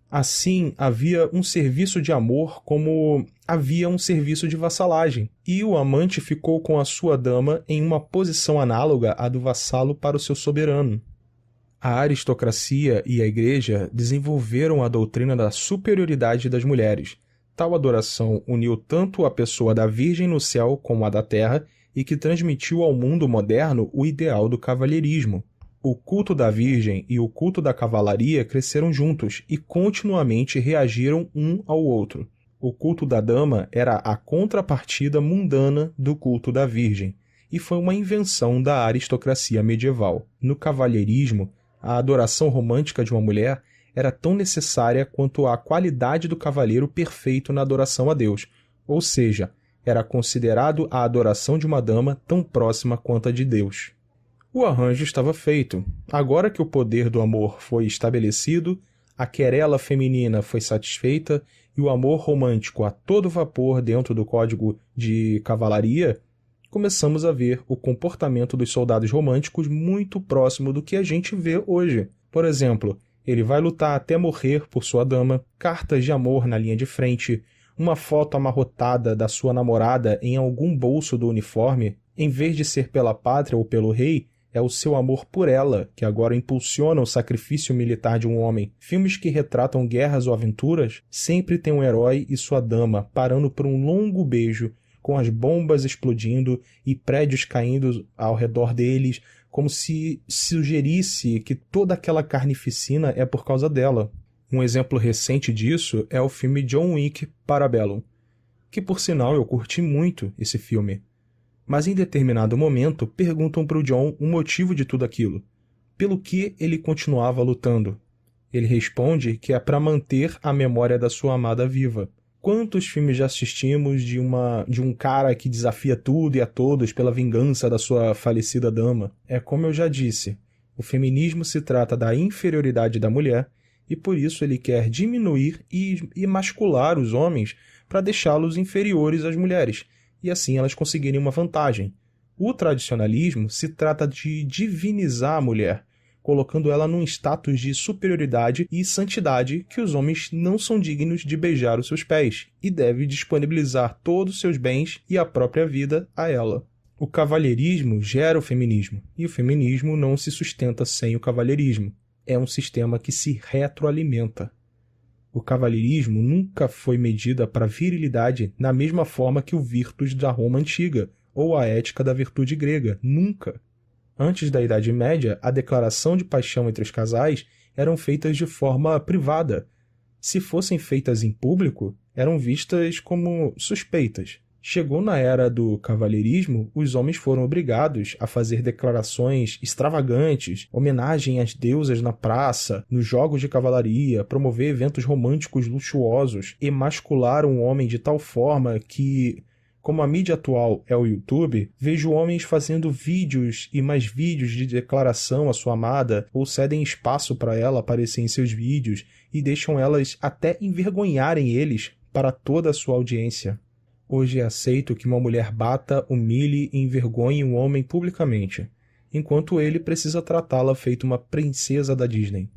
Assim, havia um serviço de amor como havia um serviço de vassalagem, e o amante ficou com a sua dama em uma posição análoga à do vassalo para o seu soberano. A aristocracia e a Igreja desenvolveram a doutrina da superioridade das mulheres. Tal adoração uniu tanto a pessoa da Virgem no céu como a da terra, e que transmitiu ao mundo moderno o ideal do cavalheirismo. O culto da Virgem e o culto da cavalaria cresceram juntos e continuamente reagiram um ao outro. O culto da dama era a contrapartida mundana do culto da Virgem, e foi uma invenção da aristocracia medieval. No cavalheirismo, a adoração romântica de uma mulher era tão necessária quanto a qualidade do cavaleiro perfeito na adoração a Deus, ou seja, era considerado a adoração de uma dama tão próxima quanto a de Deus. O arranjo estava feito. Agora que o poder do amor foi estabelecido, a querela feminina foi satisfeita e o amor romântico a todo vapor dentro do código de cavalaria, começamos a ver o comportamento dos soldados românticos muito próximo do que a gente vê hoje. Por exemplo, ele vai lutar até morrer por sua dama, cartas de amor na linha de frente, uma foto amarrotada da sua namorada em algum bolso do uniforme, em vez de ser pela pátria ou pelo rei, é o seu amor por ela, que agora impulsiona o sacrifício militar de um homem. Filmes que retratam guerras ou aventuras sempre têm um herói e sua dama parando por um longo beijo, com as bombas explodindo e prédios caindo ao redor deles, como se sugerisse que toda aquela carnificina é por causa dela. Um exemplo recente disso é o filme John Wick Parabellum, que por sinal eu curti muito esse filme. Mas em determinado momento perguntam para o John o motivo de tudo aquilo, pelo que ele continuava lutando. Ele responde que é para manter a memória da sua amada viva. Quantos filmes já assistimos de um cara que desafia tudo e a todos pela vingança da sua falecida dama? É como eu já disse, o feminismo se trata da inferioridade da mulher, e por isso ele quer diminuir e emascular os homens para deixá-los inferiores às mulheres, e assim elas conseguirem uma vantagem. O tradicionalismo se trata de divinizar a mulher, colocando ela num status de superioridade e santidade que os homens não são dignos de beijar os seus pés, e deve disponibilizar todos os seus bens e a própria vida a ela. O cavalheirismo gera o feminismo, e o feminismo não se sustenta sem o cavalheirismo. É um sistema que se retroalimenta. O cavalheirismo nunca foi medida para virilidade na mesma forma que o virtus da Roma antiga, ou a ética da virtude grega. Nunca. Antes da Idade Média, a declaração de paixão entre os casais eram feitas de forma privada. Se fossem feitas em público, eram vistas como suspeitas. Chegou na era do cavalheirismo, os homens foram obrigados a fazer declarações extravagantes, homenagem às deusas na praça, nos jogos de cavalaria, promover eventos românticos luxuosos, emascular um homem de tal forma que, como a mídia atual é o YouTube, vejo homens fazendo vídeos e mais vídeos de declaração à sua amada, ou cedem espaço para ela aparecer em seus vídeos e deixam elas até envergonharem eles para toda a sua audiência. Hoje é aceito que uma mulher bata, humilhe e envergonhe um homem publicamente, enquanto ele precisa tratá-la feito uma princesa da Disney.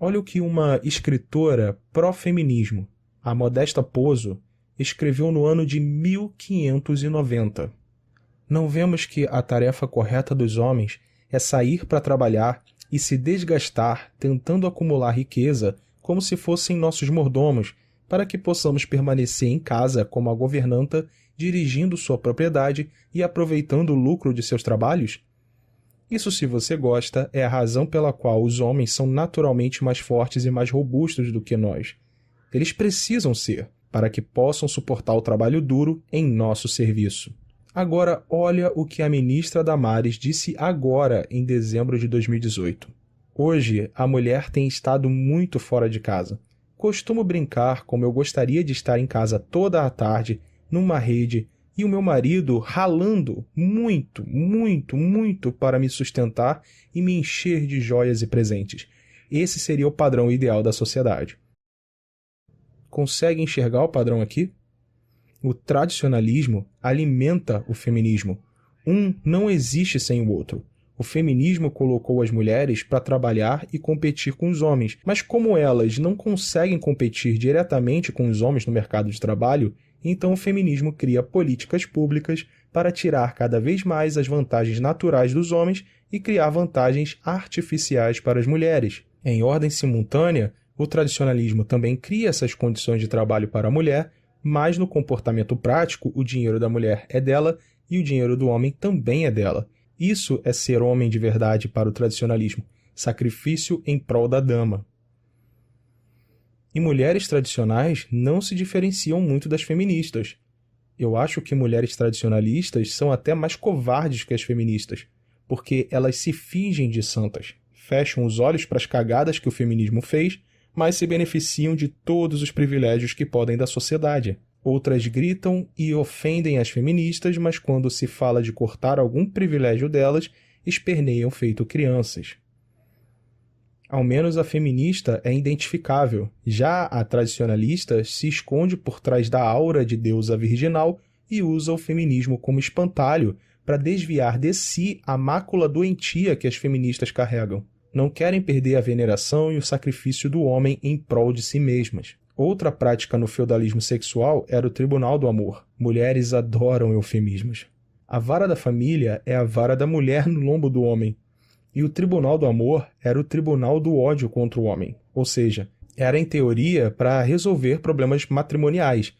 Olha o que uma escritora pró-feminismo, a Modesta Pozzo, escreveu no ano de 1590. Não vemos que a tarefa correta dos homens é sair para trabalhar e se desgastar tentando acumular riqueza como se fossem nossos mordomos, para que possamos permanecer em casa como a governanta, dirigindo sua propriedade e aproveitando o lucro de seus trabalhos? Isso, se você gosta, é a razão pela qual os homens são naturalmente mais fortes e mais robustos do que nós. Eles precisam ser, para que possam suportar o trabalho duro em nosso serviço. Agora, olha o que a ministra Damares disse agora, em dezembro de 2018. Hoje, a mulher tem estado muito fora de casa. Costumo brincar como eu gostaria de estar em casa toda a tarde, numa rede, e o meu marido ralando muito, muito, muito para me sustentar e me encher de joias e presentes. Esse seria o padrão ideal da sociedade. Consegue enxergar o padrão aqui? O tradicionalismo alimenta o feminismo. Um não existe sem o outro. O feminismo colocou as mulheres para trabalhar e competir com os homens, mas como elas não conseguem competir diretamente com os homens no mercado de trabalho, então o feminismo cria políticas públicas para tirar cada vez mais as vantagens naturais dos homens e criar vantagens artificiais para as mulheres. Em ordem simultânea, o tradicionalismo também cria essas condições de trabalho para a mulher, mas no comportamento prático o dinheiro da mulher é dela e o dinheiro do homem também é dela. Isso é ser homem de verdade para o tradicionalismo, sacrifício em prol da dama. E mulheres tradicionais não se diferenciam muito das feministas. Eu acho que mulheres tradicionalistas são até mais covardes que as feministas, porque elas se fingem de santas, fecham os olhos para as cagadas que o feminismo fez, mas se beneficiam de todos os privilégios que podem da sociedade. Outras gritam e ofendem as feministas, mas quando se fala de cortar algum privilégio delas, esperneiam feito crianças. Ao menos a feminista é identificável, já a tradicionalista se esconde por trás da aura de deusa virginal e usa o feminismo como espantalho para desviar de si a mácula doentia que as feministas carregam. Não querem perder a veneração e o sacrifício do homem em prol de si mesmas. Outra prática no feudalismo sexual era o tribunal do amor. Mulheres adoram eufemismos. A vara da família é a vara da mulher no lombo do homem. E o tribunal do amor era o tribunal do ódio contra o homem. Ou seja, era em teoria para resolver problemas matrimoniais,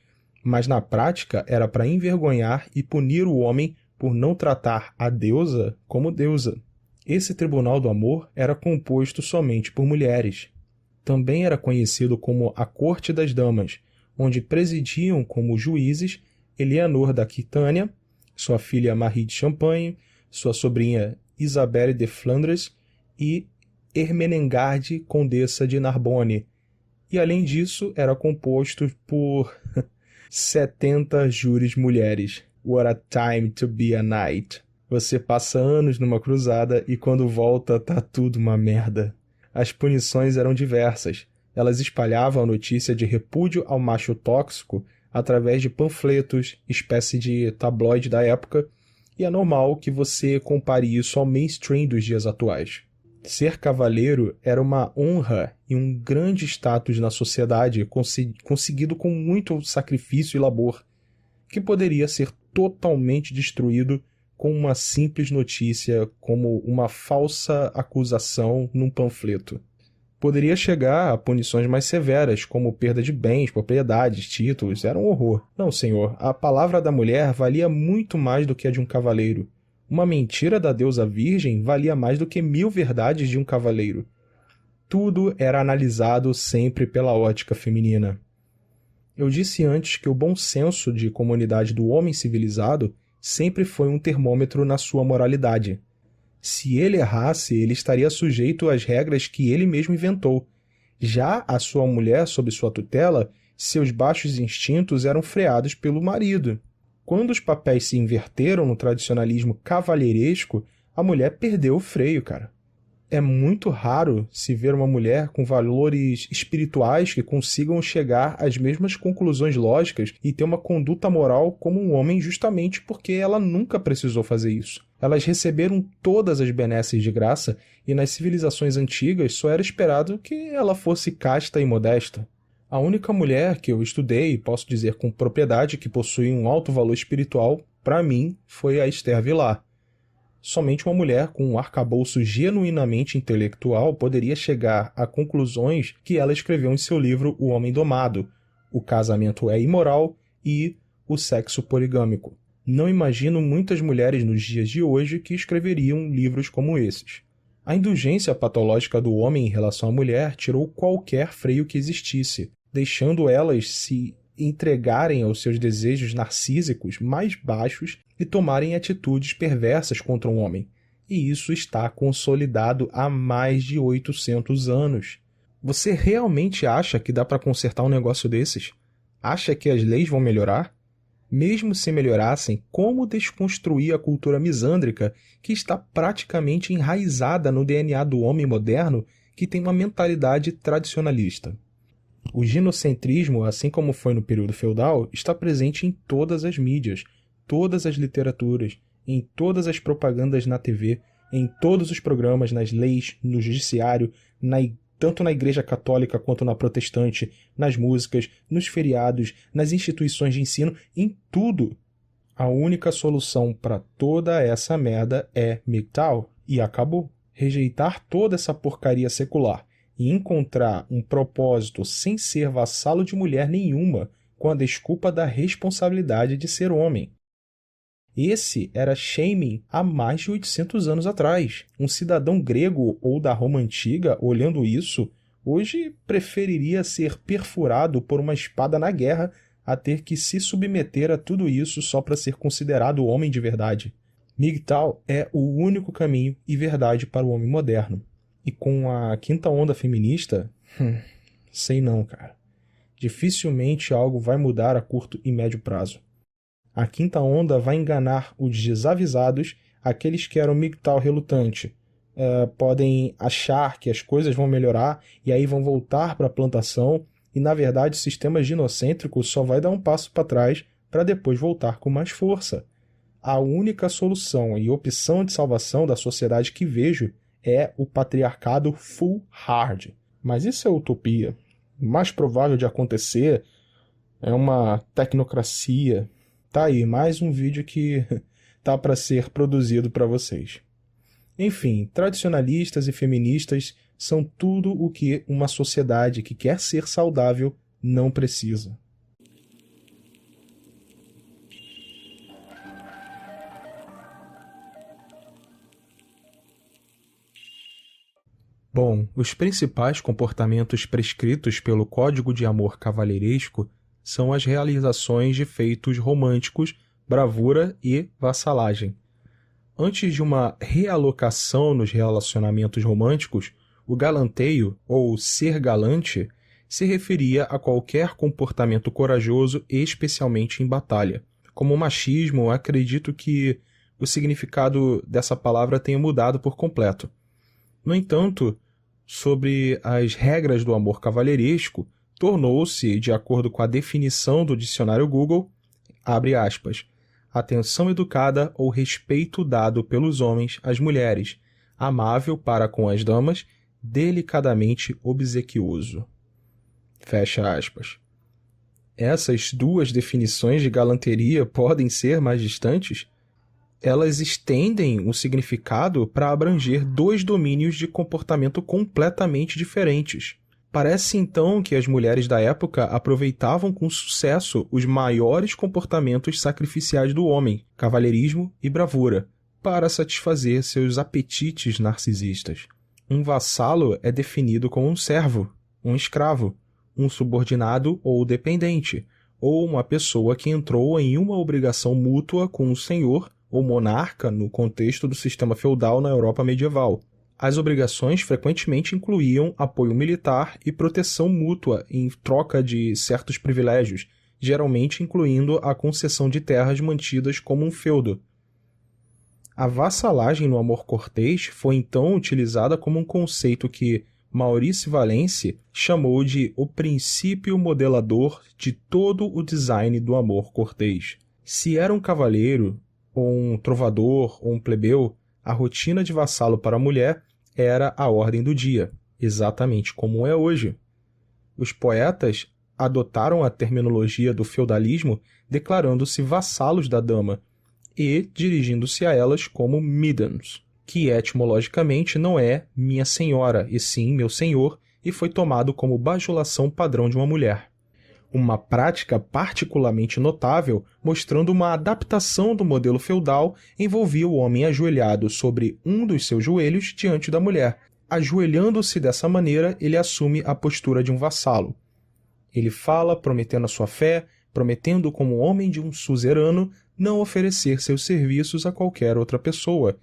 mas na prática era para envergonhar e punir o homem por não tratar a deusa como deusa. Esse tribunal do amor era composto somente por mulheres. Também era conhecido como a Corte das Damas, onde presidiam como juízes Eleanor da Aquitânia, sua filha Marie de Champagne, sua sobrinha Isabelle de Flandres e Ermengarde, condessa de Narbonne. E além disso, era composto por 70 júris mulheres. What a time to be a knight. Você passa anos numa cruzada e quando volta tá tudo uma merda. As punições eram diversas. Elas espalhavam a notícia de repúdio ao macho tóxico através de panfletos, espécie de tabloide da época, e é normal que você compare isso ao mainstream dos dias atuais. Ser cavaleiro era uma honra e um grande status na sociedade conseguido com muito sacrifício e labor, que poderia ser totalmente destruído com uma simples notícia como uma falsa acusação num panfleto. Poderia chegar a punições mais severas, como perda de bens, propriedades, títulos, era um horror. Não, senhor, a palavra da mulher valia muito mais do que a de um cavaleiro. Uma mentira da deusa virgem valia mais do que 1000 verdades de um cavaleiro. Tudo era analisado sempre pela ótica feminina. Eu disse antes que o bom senso de comunidade do homem civilizado sempre foi um termômetro na sua moralidade. Se ele errasse, ele estaria sujeito às regras que ele mesmo inventou. Já a sua mulher sob sua tutela, seus baixos instintos eram freados pelo marido. Quando os papéis se inverteram no tradicionalismo cavalheiresco, a mulher perdeu o freio, cara. É muito raro se ver uma mulher com valores espirituais que consigam chegar às mesmas conclusões lógicas e ter uma conduta moral como um homem justamente porque ela nunca precisou fazer isso. Elas receberam todas as benesses de graça e nas civilizações antigas só era esperado que ela fosse casta e modesta. A única mulher que eu estudei e posso dizer com propriedade que possui um alto valor espiritual, para mim, foi a Esther Vilar. Somente uma mulher com um arcabouço genuinamente intelectual poderia chegar a conclusões que ela escreveu em seu livro O Homem Domado, O Casamento é Imoral e O Sexo Poligâmico. Não imagino muitas mulheres nos dias de hoje que escreveriam livros como esses. A indulgência patológica do homem em relação à mulher tirou qualquer freio que existisse, deixando elas se entregarem aos seus desejos narcísicos mais baixos e tomarem atitudes perversas contra um homem. E isso está consolidado há mais de 800 anos. Você realmente acha que dá para consertar um negócio desses? Acha que as leis vão melhorar? Mesmo se melhorassem, como desconstruir a cultura misândrica que está praticamente enraizada no DNA do homem moderno que tem uma mentalidade tradicionalista? O ginocentrismo, assim como foi no período feudal, está presente em todas as mídias, todas as literaturas, em todas as propagandas na TV, em todos os programas, nas leis, no judiciário, tanto na igreja católica quanto na protestante, nas músicas, nos feriados, nas instituições de ensino, em tudo. A única solução para toda essa merda é MGTOW, e acabou. Rejeitar toda essa porcaria secular e encontrar um propósito sem ser vassalo de mulher nenhuma, com a desculpa da responsabilidade de ser homem. Esse era shaming há mais de 800 anos atrás. Um cidadão grego ou da Roma Antiga, olhando isso, hoje preferiria ser perfurado por uma espada na guerra a ter que se submeter a tudo isso só para ser considerado homem de verdade. MGTOW é o único caminho e verdade para o homem moderno. E com a quinta onda feminista, sei não, cara. Dificilmente algo vai mudar a curto e médio prazo. A quinta onda vai enganar os desavisados, aqueles que eram MGTOW relutante. Podem achar que as coisas vão melhorar e aí vão voltar para a plantação e, na verdade, o sistema ginocêntrico só vai dar um passo para trás para depois voltar com mais força. A única solução e opção de salvação da sociedade que vejo é o patriarcado full hard. Mas isso é utopia. O mais provável de acontecer é uma tecnocracia. Tá aí, mais um vídeo que tá para ser produzido para vocês. Enfim, tradicionalistas e feministas são tudo o que uma sociedade que quer ser saudável não precisa. Bom, os principais comportamentos prescritos pelo Código de Amor Cavalheiresco são as realizações de feitos românticos, bravura e vassalagem. Antes de uma realocação nos relacionamentos românticos, o galanteio, ou ser galante, se referia a qualquer comportamento corajoso, especialmente em batalha. Como o machismo, acredito que o significado dessa palavra tenha mudado por completo. No entanto, sobre as regras do amor cavalheiresco, tornou-se, de acordo com a definição do dicionário Google, abre aspas, atenção educada ou respeito dado pelos homens às mulheres, amável para com as damas, delicadamente obsequioso. Fecha aspas. Essas duas definições de galanteria podem ser mais distantes? Elas estendem o significado para abranger dois domínios de comportamento completamente diferentes. Parece então que as mulheres da época aproveitavam com sucesso os maiores comportamentos sacrificiais do homem, cavalheirismo e bravura, para satisfazer seus apetites narcisistas. Um vassalo é definido como um servo, um escravo, um subordinado ou dependente, ou uma pessoa que entrou em uma obrigação mútua com o senhor ou monarca no contexto do sistema feudal na Europa medieval. As obrigações frequentemente incluíam apoio militar e proteção mútua em troca de certos privilégios, geralmente incluindo a concessão de terras mantidas como um feudo. A vassalagem no amor cortês foi então utilizada como um conceito que Maurice Valence chamou de o princípio modelador de todo o design do amor cortês. Se era um cavalheiro, ou um trovador, ou um plebeu, a rotina de vassalo para a mulher era a ordem do dia, exatamente como é hoje. Os poetas adotaram a terminologia do feudalismo, declarando-se vassalos da dama e dirigindo-se a elas como middens, que etimologicamente não é minha senhora, e sim meu senhor, e foi tomado como bajulação padrão de uma mulher. Uma prática particularmente notável, mostrando uma adaptação do modelo feudal, envolvia o homem ajoelhado sobre um dos seus joelhos diante da mulher. Ajoelhando-se dessa maneira, ele assume a postura de um vassalo. Ele fala, prometendo a sua fé, prometendo como homem de um suzerano não oferecer seus serviços a qualquer outra pessoa.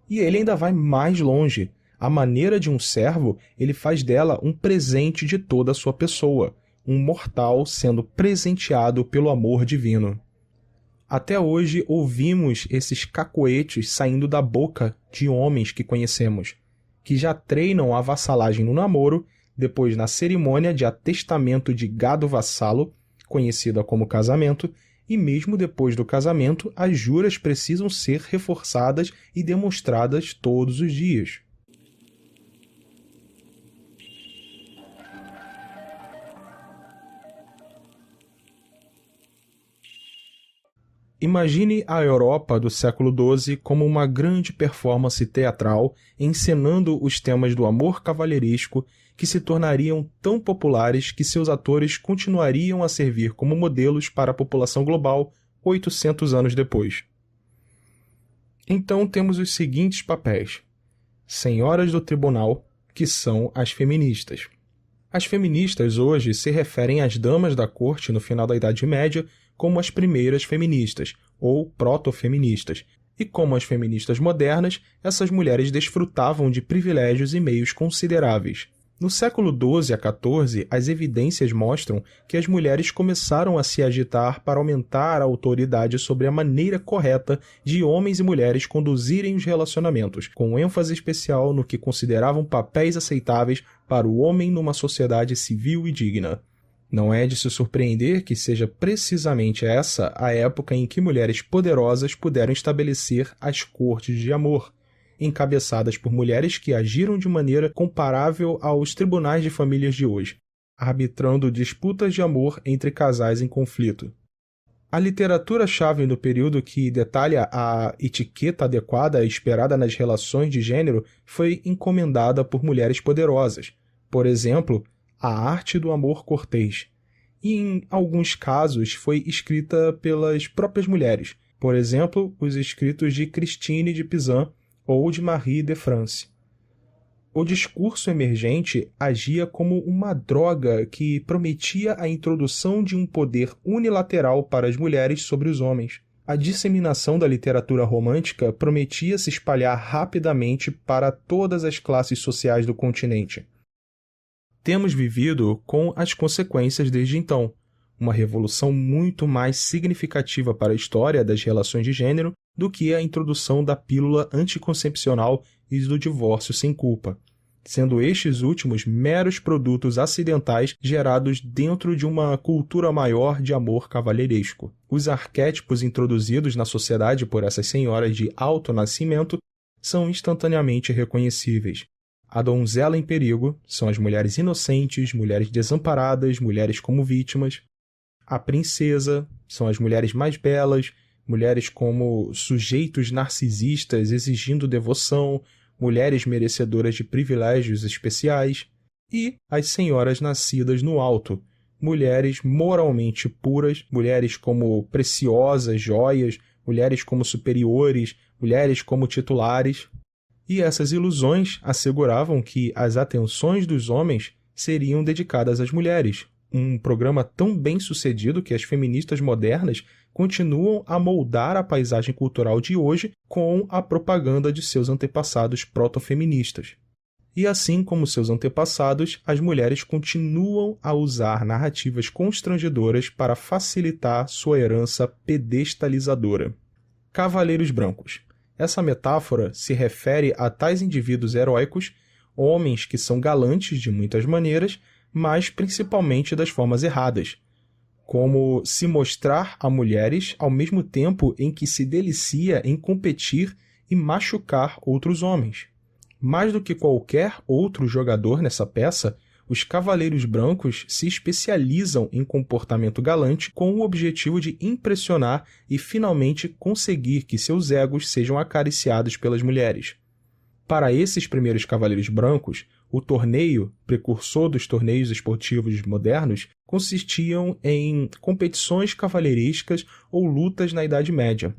E ele ainda vai mais longe. À maneira de um servo, ele faz dela um presente de toda a sua pessoa, um mortal sendo presenteado pelo amor divino. Até hoje ouvimos esses cacoetes saindo da boca de homens que conhecemos, que já treinam a vassalagem no namoro, depois na cerimônia de atestamento de gado vassalo, conhecida como casamento, e mesmo depois do casamento, as juras precisam ser reforçadas e demonstradas todos os dias. Imagine a Europa do século XII como uma grande performance teatral encenando os temas do amor cavalheiresco que se tornariam tão populares que seus atores continuariam a servir como modelos para a população global 800 anos depois. Então temos os seguintes papéis: senhoras do tribunal, que são as feministas. As feministas hoje se referem às damas da corte no final da Idade Média como as primeiras feministas, ou proto-feministas, e como as feministas modernas, essas mulheres desfrutavam de privilégios e meios consideráveis. No século XII a XIV, as evidências mostram que as mulheres começaram a se agitar para aumentar a autoridade sobre a maneira correta de homens e mulheres conduzirem os relacionamentos, com ênfase especial no que consideravam papéis aceitáveis para o homem numa sociedade civil e digna. Não é de se surpreender que seja precisamente essa a época em que mulheres poderosas puderam estabelecer as cortes de amor, encabeçadas por mulheres que agiram de maneira comparável aos tribunais de famílias de hoje, arbitrando disputas de amor entre casais em conflito. A literatura-chave no período que detalha a etiqueta adequada esperada nas relações de gênero foi encomendada por mulheres poderosas. Por exemplo, A Arte do Amor Cortês, e em alguns casos foi escrita pelas próprias mulheres, por exemplo, os escritos de Christine de Pizan ou de Marie de France. O discurso emergente agia como uma droga que prometia a introdução de um poder unilateral para as mulheres sobre os homens. A disseminação da literatura romântica prometia se espalhar rapidamente para todas as classes sociais do continente. Temos vivido com as consequências desde então, uma revolução muito mais significativa para a história das relações de gênero do que a introdução da pílula anticoncepcional e do divórcio sem culpa, sendo estes últimos meros produtos acidentais gerados dentro de uma cultura maior de amor cavalheiresco. Os arquétipos introduzidos na sociedade por essas senhoras de alto nascimento são instantaneamente reconhecíveis. A donzela em perigo são as mulheres inocentes, mulheres desamparadas, mulheres como vítimas. a princesa, são as mulheres mais belas, mulheres como sujeitos narcisistas exigindo devoção, mulheres merecedoras de privilégios especiais, e as senhoras nascidas no alto, mulheres moralmente puras, mulheres como preciosas joias, mulheres como superiores, mulheres como titulares. E essas ilusões asseguravam que as atenções dos homens seriam dedicadas às mulheres, um programa tão bem sucedido que as feministas modernas continuam a moldar a paisagem cultural de hoje com a propaganda de seus antepassados protofeministas. E assim como seus antepassados, as mulheres continuam a usar narrativas constrangedoras para facilitar sua herança pedestalizadora. Cavaleiros brancos. Essa metáfora se refere a tais indivíduos heróicos, homens que são galantes de muitas maneiras, mas principalmente das formas erradas, como se mostrar a mulheres ao mesmo tempo em que se delicia em competir e machucar outros homens. Mais do que qualquer outro jogador nessa peça, os cavaleiros brancos se especializam em comportamento galante com o objetivo de impressionar e finalmente conseguir que seus egos sejam acariciados pelas mulheres. Para esses primeiros cavaleiros brancos, o torneio, precursor dos torneios esportivos modernos, consistiam em competições cavalheirescas ou lutas na Idade Média.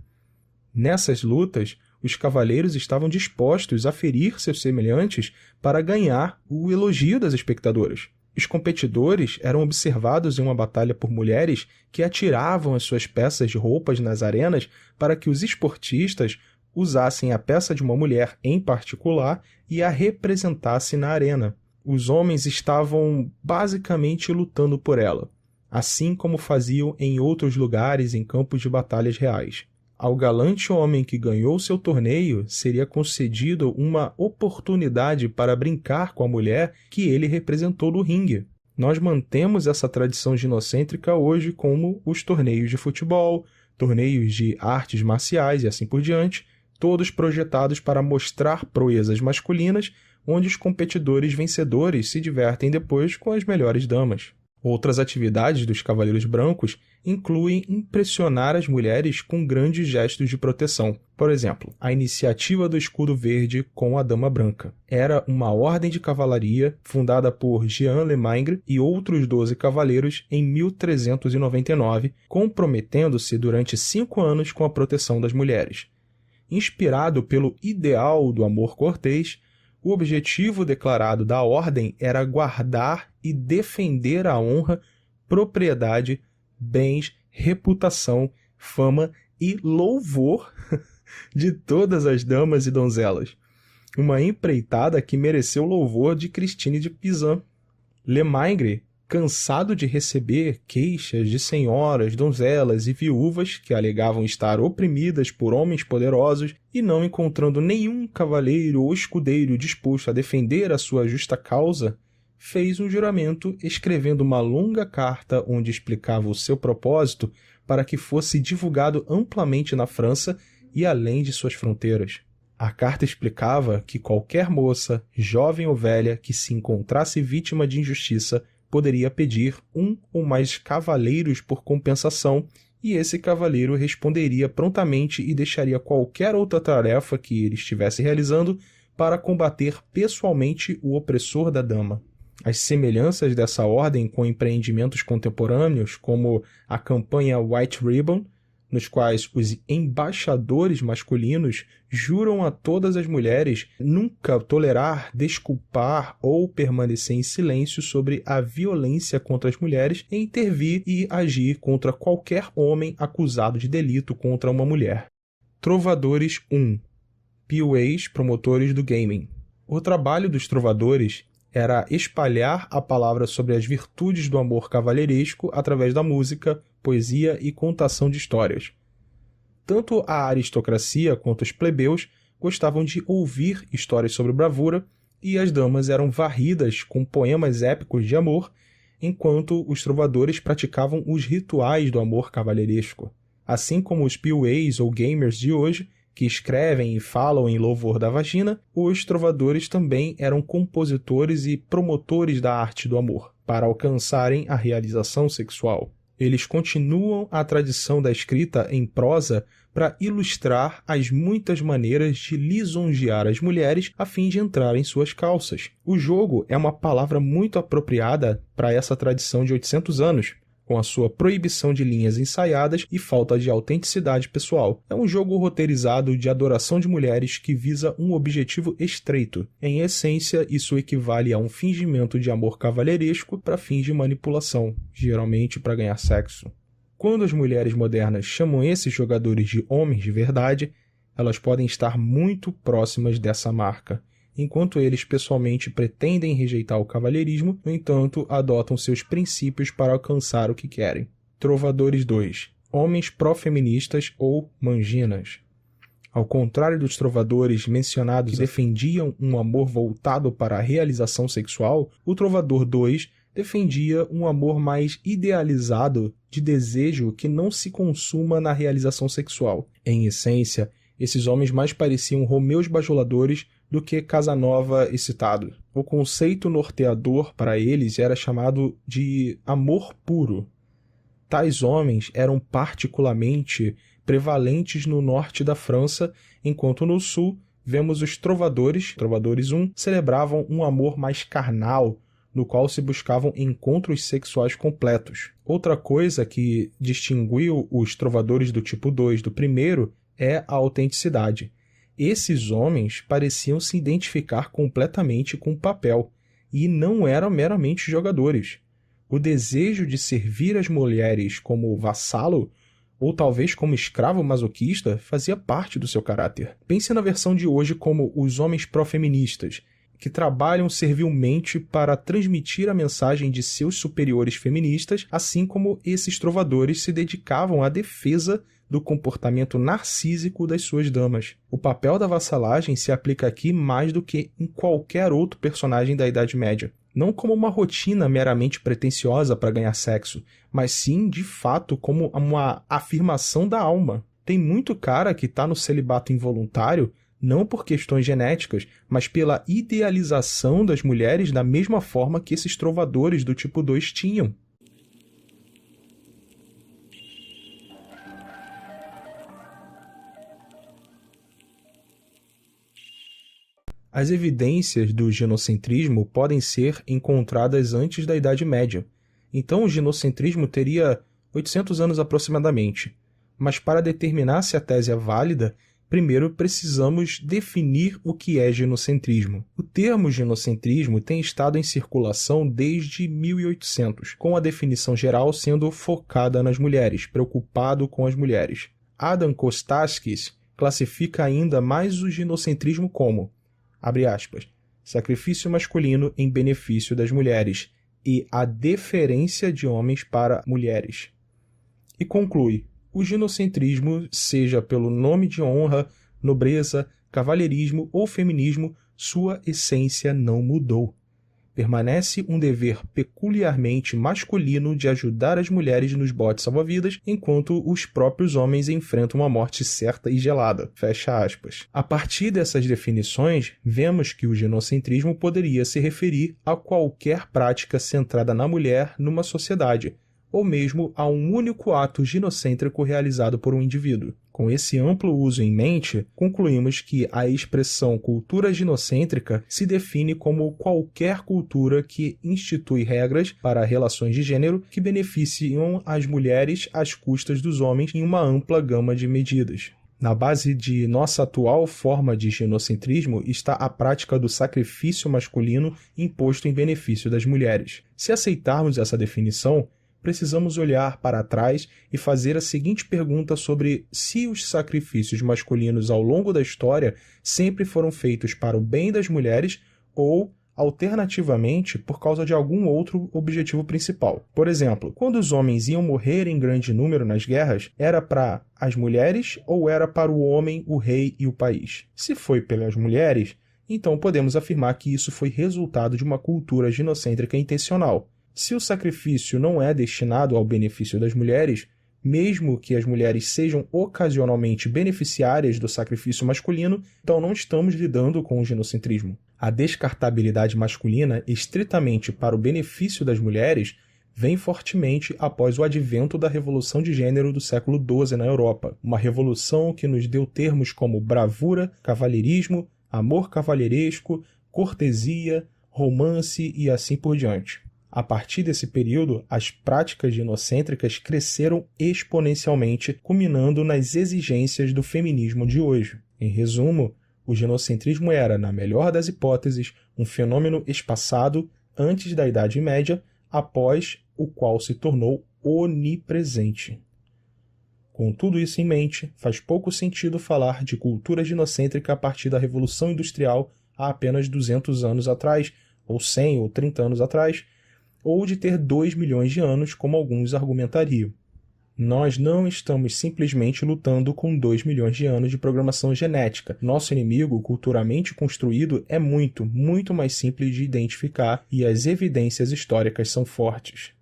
Nessas lutas, os cavaleiros estavam dispostos a ferir seus semelhantes para ganhar o elogio das espectadoras. Os competidores eram observados em uma batalha por mulheres que atiravam as suas peças de roupas nas arenas para que os esportistas usassem a peça de uma mulher em particular e a representassem na arena. Os homens estavam basicamente lutando por ela, assim como faziam em outros lugares em campos de batalhas reais. Ao galante homem que ganhou seu torneio seria concedido uma oportunidade para brincar com a mulher que ele representou no ringue. Nós mantemos essa tradição ginocêntrica hoje como os torneios de futebol, torneios de artes marciais e assim por diante, todos projetados para mostrar proezas masculinas, onde os competidores vencedores se divertem depois com as melhores damas. Outras atividades dos cavaleiros brancos incluem impressionar as mulheres com grandes gestos de proteção. Por exemplo, a iniciativa do escudo verde com a dama branca. Era uma ordem de cavalaria fundada por Jean Lemaitre e outros 12 cavaleiros em 1399, comprometendo-se durante 5 anos com a proteção das mulheres. Inspirado pelo ideal do amor cortês, o objetivo declarado da ordem era guardar e defender a honra, propriedade, bens, reputação, fama e louvor de todas as damas e donzelas. Uma empreitada que mereceu louvor de Christine de Pizan. Lemaitre, cansado de receber queixas de senhoras, donzelas e viúvas que alegavam estar oprimidas por homens poderosos e não encontrando nenhum cavaleiro ou escudeiro disposto a defender a sua justa causa, fez um juramento escrevendo uma longa carta onde explicava o seu propósito para que fosse divulgado amplamente na França e além de suas fronteiras. A carta explicava que qualquer moça, jovem ou velha, que se encontrasse vítima de injustiça poderia pedir um ou mais cavaleiros por compensação, e esse cavaleiro responderia prontamente e deixaria qualquer outra tarefa que ele estivesse realizando para combater pessoalmente o opressor da dama. As semelhanças dessa ordem com empreendimentos contemporâneos, como a campanha White Ribbon, nos quais os embaixadores masculinos juram a todas as mulheres nunca tolerar, desculpar ou permanecer em silêncio sobre a violência contra as mulheres e intervir e agir contra qualquer homem acusado de delito contra uma mulher. Trovadores 1. POAs, promotores do gaming. O trabalho dos trovadores era espalhar a palavra sobre as virtudes do amor cavalheiresco através da música, poesia e contação de histórias. Tanto a aristocracia quanto os plebeus gostavam de ouvir histórias sobre bravura e as damas eram varridas com poemas épicos de amor, enquanto os trovadores praticavam os rituais do amor cavalheiresco. Assim como os POAs ou gamers de hoje, que escrevem e falam em louvor da vagina, os trovadores também eram compositores e promotores da arte do amor, para alcançarem a realização sexual. Eles continuam a tradição da escrita em prosa para ilustrar as muitas maneiras de lisonjear as mulheres a fim de entrar em suas calças. O jogo é uma palavra muito apropriada para essa tradição de 800 anos, com a sua proibição de linhas ensaiadas e falta de autenticidade pessoal. É um jogo roteirizado de adoração de mulheres que visa um objetivo estreito. Em essência, isso equivale a um fingimento de amor cavalheiresco para fins de manipulação, geralmente para ganhar sexo. Quando as mulheres modernas chamam esses jogadores de homens de verdade, elas podem estar muito próximas dessa marca. Enquanto eles pessoalmente pretendem rejeitar o cavalheirismo, no entanto, adotam seus princípios para alcançar o que querem. Trovadores 2. Homens pró-feministas ou manginas. Ao contrário dos trovadores mencionados que defendiam um amor voltado para a realização sexual, o Trovador 2 defendia um amor mais idealizado de desejo que não se consuma na realização sexual. Em essência, esses homens mais pareciam Romeus bajuladores do que Casanova excitado. O conceito norteador para eles era chamado de amor puro. Tais homens eram particularmente prevalentes no norte da França, enquanto no sul vemos os trovadores 1, celebravam um amor mais carnal, no qual se buscavam encontros sexuais completos. Outra coisa que distinguiu os trovadores do tipo 2 do primeiro é a autenticidade. Esses homens pareciam se identificar completamente com o papel e não eram meramente jogadores. O desejo de servir as mulheres como vassalo ou talvez como escravo masoquista fazia parte do seu caráter. Pense na versão de hoje como os homens pró-feministas, que trabalham servilmente para transmitir a mensagem de seus superiores feministas, assim como esses trovadores se dedicavam à defesa do comportamento narcísico das suas damas. O papel da vassalagem se aplica aqui mais do que em qualquer outro personagem da Idade Média. Não como uma rotina meramente pretensiosa para ganhar sexo, mas sim, de fato, como uma afirmação da alma. Tem muito cara que está no celibato involuntário não por questões genéticas, mas pela idealização das mulheres da mesma forma que esses trovadores do tipo 2 tinham. As evidências do ginocentrismo podem ser encontradas antes da Idade Média. Então o ginocentrismo teria 800 anos aproximadamente. Mas para determinar se a tese é válida, primeiro precisamos definir o que é ginocentrismo. O termo ginocentrismo tem estado em circulação desde 1800, com a definição geral sendo focada nas mulheres, preocupado com as mulheres. Adam Kostakis classifica ainda mais o ginocentrismo como, abre aspas, sacrifício masculino em benefício das mulheres e a deferência de homens para mulheres. E conclui, o ginocentrismo, seja pelo nome de honra, nobreza, cavalheirismo ou feminismo, sua essência não mudou. Permanece um dever peculiarmente masculino de ajudar as mulheres nos botes salva-vidas, enquanto os próprios homens enfrentam uma morte certa e gelada. Fecha aspas. A partir dessas definições, vemos que o ginocentrismo poderia se referir a qualquer prática centrada na mulher numa sociedade, ou mesmo a um único ato ginocêntrico realizado por um indivíduo. Com esse amplo uso em mente, concluímos que a expressão cultura ginocêntrica se define como qualquer cultura que institui regras para relações de gênero que beneficiam as mulheres às custas dos homens em uma ampla gama de medidas. Na base de nossa atual forma de ginocentrismo está a prática do sacrifício masculino imposto em benefício das mulheres. Se aceitarmos essa definição, precisamos olhar para trás e fazer a seguinte pergunta sobre se os sacrifícios masculinos ao longo da história sempre foram feitos para o bem das mulheres ou, alternativamente, por causa de algum outro objetivo principal. Por exemplo, quando os homens iam morrer em grande número nas guerras, era para as mulheres ou era para o homem, o rei e o país? Se foi pelas mulheres, então podemos afirmar que isso foi resultado de uma cultura ginocêntrica intencional. Se o sacrifício não é destinado ao benefício das mulheres, mesmo que as mulheres sejam ocasionalmente beneficiárias do sacrifício masculino, então não estamos lidando com o ginocentrismo. A descartabilidade masculina, estritamente para o benefício das mulheres, vem fortemente após o advento da Revolução de Gênero do século XII na Europa, uma revolução que nos deu termos como bravura, cavalheirismo, amor cavalheiresco, cortesia, romance e assim por diante. A partir desse período, as práticas ginocêntricas cresceram exponencialmente, culminando nas exigências do feminismo de hoje. Em resumo, o ginocentrismo era, na melhor das hipóteses, um fenômeno espaçado antes da Idade Média, após o qual se tornou onipresente. Com tudo isso em mente, faz pouco sentido falar de cultura ginocêntrica a partir da Revolução Industrial há apenas 200 anos atrás, ou 100 ou 30 anos atrás, ou de ter 2 milhões de anos, como alguns argumentariam. Nós não estamos simplesmente lutando com 2 milhões de anos de programação genética. Nosso inimigo, culturalmente construído, é muito, muito mais simples de identificar e as evidências históricas são fortes.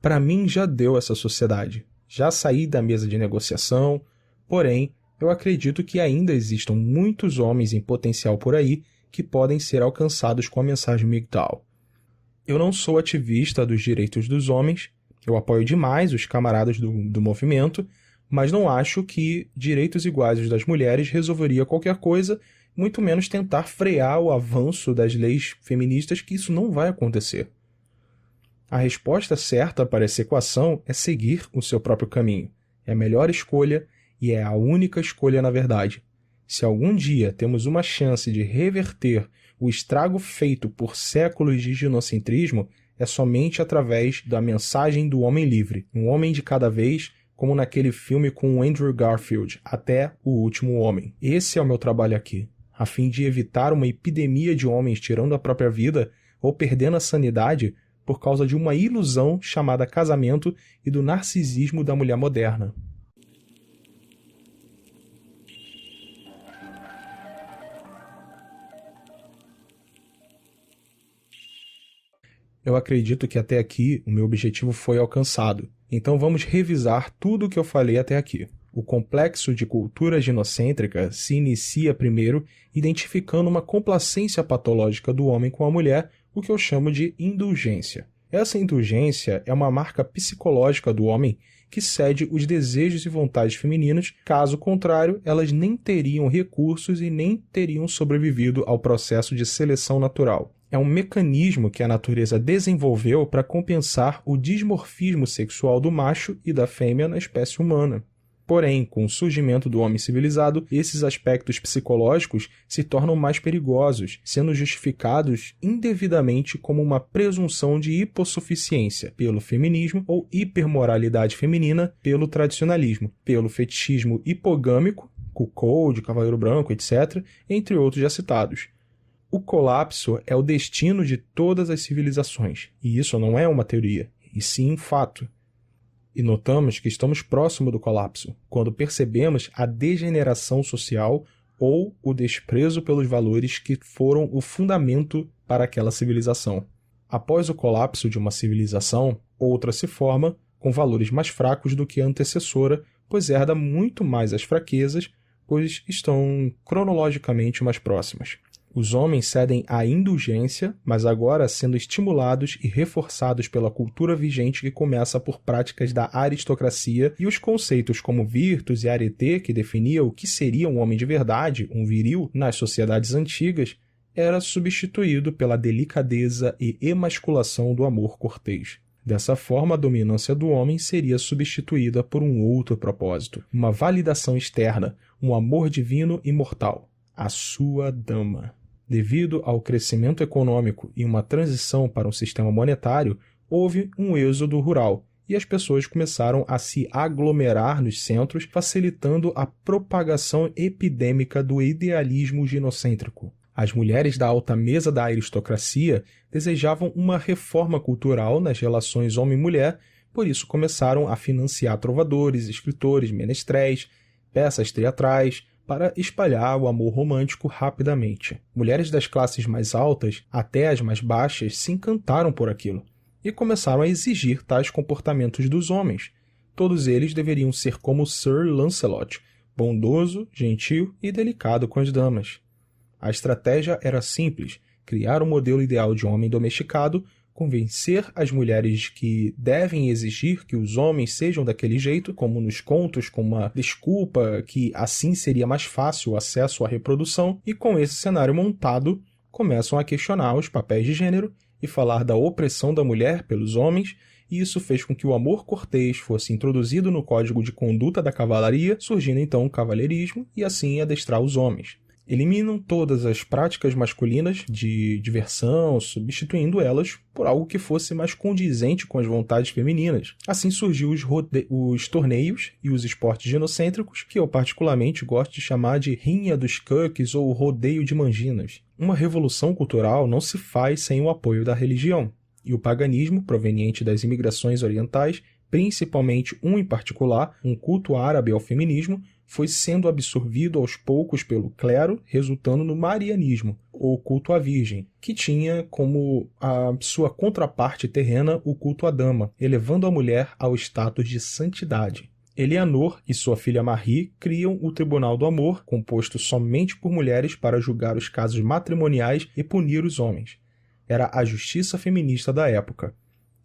Para mim já deu essa sociedade. Já saí da mesa de negociação, porém, eu acredito que ainda existam muitos homens em potencial por aí que podem ser alcançados com a mensagem MGTOW. Eu não sou ativista dos direitos dos homens, eu apoio demais os camaradas do movimento, mas não acho que direitos iguais aos das mulheres resolveria qualquer coisa, muito menos tentar frear o avanço das leis feministas, que isso não vai acontecer. A resposta certa para essa equação é seguir o seu próprio caminho. É a melhor escolha e é a única escolha na verdade. Se algum dia temos uma chance de reverter o estrago feito por séculos de ginocentrismo, é somente através da mensagem do homem livre, um homem de cada vez, como naquele filme com o Andrew Garfield, Até o Último Homem. Esse é o meu trabalho aqui, a fim de evitar uma epidemia de homens tirando a própria vida ou perdendo a sanidade por causa de uma ilusão chamada casamento e do narcisismo da mulher moderna. Eu acredito que até aqui o meu objetivo foi alcançado. Então vamos revisar tudo o que eu falei até aqui. O complexo de cultura ginocêntrica se inicia primeiro identificando uma complacência patológica do homem com a mulher, o que eu chamo de indulgência. Essa indulgência é uma marca psicológica do homem que cede os desejos e vontades femininos, caso contrário, elas nem teriam recursos e nem teriam sobrevivido ao processo de seleção natural. É um mecanismo que a natureza desenvolveu para compensar o dimorfismo sexual do macho e da fêmea na espécie humana. Porém, com o surgimento do homem civilizado, esses aspectos psicológicos se tornam mais perigosos, sendo justificados indevidamente como uma presunção de hipossuficiência pelo feminismo ou hipermoralidade feminina pelo tradicionalismo, pelo fetichismo hipogâmico, cuckold, cavaleiro branco, etc., entre outros já citados. O colapso é o destino de todas as civilizações, e isso não é uma teoria, e sim um fato. E notamos que estamos próximo do colapso, quando percebemos a degeneração social ou o desprezo pelos valores que foram o fundamento para aquela civilização. Após o colapso de uma civilização, outra se forma com valores mais fracos do que a antecessora, pois herda muito mais as fraquezas, pois estão cronologicamente mais próximas. Os homens cedem à indulgência, mas agora sendo estimulados e reforçados pela cultura vigente que começa por práticas da aristocracia e os conceitos como virtus e arete, que definia o que seria um homem de verdade, um viril, nas sociedades antigas, era substituído pela delicadeza e emasculação do amor cortês. Dessa forma, a dominância do homem seria substituída por um outro propósito, uma validação externa, um amor divino imortal, a sua dama. Devido ao crescimento econômico e uma transição para um sistema monetário, houve um êxodo rural e as pessoas começaram a se aglomerar nos centros, facilitando a propagação epidêmica do idealismo ginocêntrico. As mulheres da alta mesa da aristocracia desejavam uma reforma cultural nas relações homem-mulher, por isso começaram a financiar trovadores, escritores, menestréis, peças teatrais, para espalhar o amor romântico rapidamente. Mulheres das classes mais altas, até as mais baixas, se encantaram por aquilo e começaram a exigir tais comportamentos dos homens. Todos eles deveriam ser como Sir Lancelot, bondoso, gentil e delicado com as damas. A estratégia era simples: criar um modelo ideal de homem domesticado, convencer as mulheres que devem exigir que os homens sejam daquele jeito, como nos contos, com uma desculpa que assim seria mais fácil o acesso à reprodução, e com esse cenário montado, começam a questionar os papéis de gênero e falar da opressão da mulher pelos homens, e isso fez com que o amor cortês fosse introduzido no código de conduta da cavalaria, surgindo então o cavalheirismo e assim adestrar os homens. Eliminam todas as práticas masculinas de diversão, substituindo elas por algo que fosse mais condizente com as vontades femininas. Assim surgiu os torneios e os esportes genocêntricos, que eu particularmente gosto de chamar de rinha dos cucks ou rodeio de manginas. Uma revolução cultural não se faz sem o apoio da religião, e o paganismo, proveniente das imigrações orientais, principalmente um em particular, um culto árabe ao feminismo, foi sendo absorvido aos poucos pelo clero, resultando no marianismo, ou culto à virgem, que tinha como a sua contraparte terrena o culto à dama, elevando a mulher ao status de santidade. Eleanor e sua filha Marie criam o Tribunal do Amor, composto somente por mulheres para julgar os casos matrimoniais e punir os homens. Era a justiça feminista da época.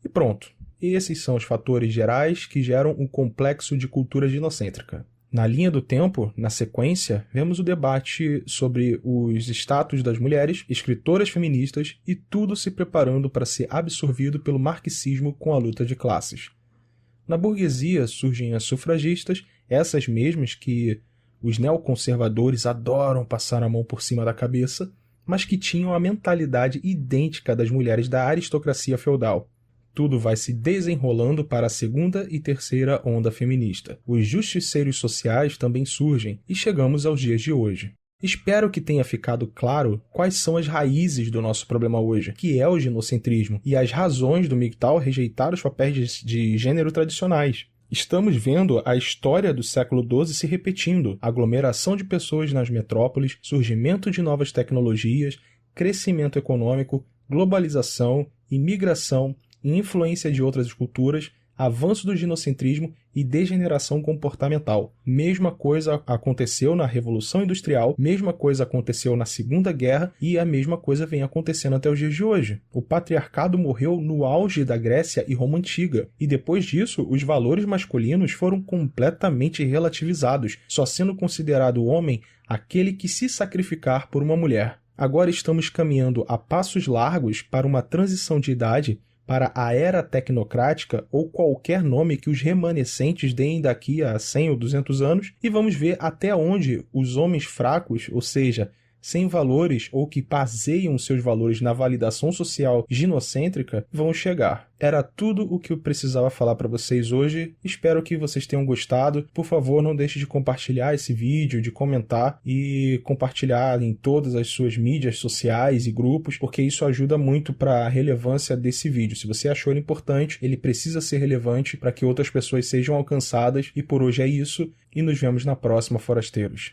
E pronto, esses são os fatores gerais que geram o complexo de cultura ginocêntrica. Na linha do tempo, na sequência, vemos o debate sobre os status das mulheres, escritoras feministas e tudo se preparando para ser absorvido pelo marxismo com a luta de classes. Na burguesia surgem as sufragistas, essas mesmas que os neoconservadores adoram passar a mão por cima da cabeça, mas que tinham a mentalidade idêntica das mulheres da aristocracia feudal. Tudo vai se desenrolando para a segunda e terceira onda feminista. Os justiceiros sociais também surgem e chegamos aos dias de hoje. Espero que tenha ficado claro quais são as raízes do nosso problema hoje, que é o ginocentrismo, e as razões do MGTOW rejeitar os papéis de gênero tradicionais. Estamos vendo a história do século XII se repetindo: aglomeração de pessoas nas metrópoles, surgimento de novas tecnologias, crescimento econômico, globalização, imigração, influência de outras culturas, avanço do ginocentrismo e degeneração comportamental. Mesma coisa aconteceu na Revolução Industrial, mesma coisa aconteceu na Segunda Guerra e a mesma coisa vem acontecendo até os dias de hoje. O patriarcado morreu no auge da Grécia e Roma Antiga, e depois disso os valores masculinos foram completamente relativizados, só sendo considerado o homem aquele que se sacrificar por uma mulher. Agora estamos caminhando a passos largos para uma transição de idade para a era tecnocrática ou qualquer nome que os remanescentes deem daqui a 100 ou 200 anos, e vamos ver até onde os homens fracos, ou seja, sem valores ou que baseiam seus valores na validação social ginocêntrica, vão chegar. Era tudo o que eu precisava falar para vocês hoje. Espero que vocês tenham gostado. Por favor, não deixe de compartilhar esse vídeo, de comentar e compartilhar em todas as suas mídias sociais e grupos, porque isso ajuda muito para a relevância desse vídeo. Se você achou ele importante, ele precisa ser relevante para que outras pessoas sejam alcançadas. E por hoje é isso, e nos vemos na próxima, forasteiros.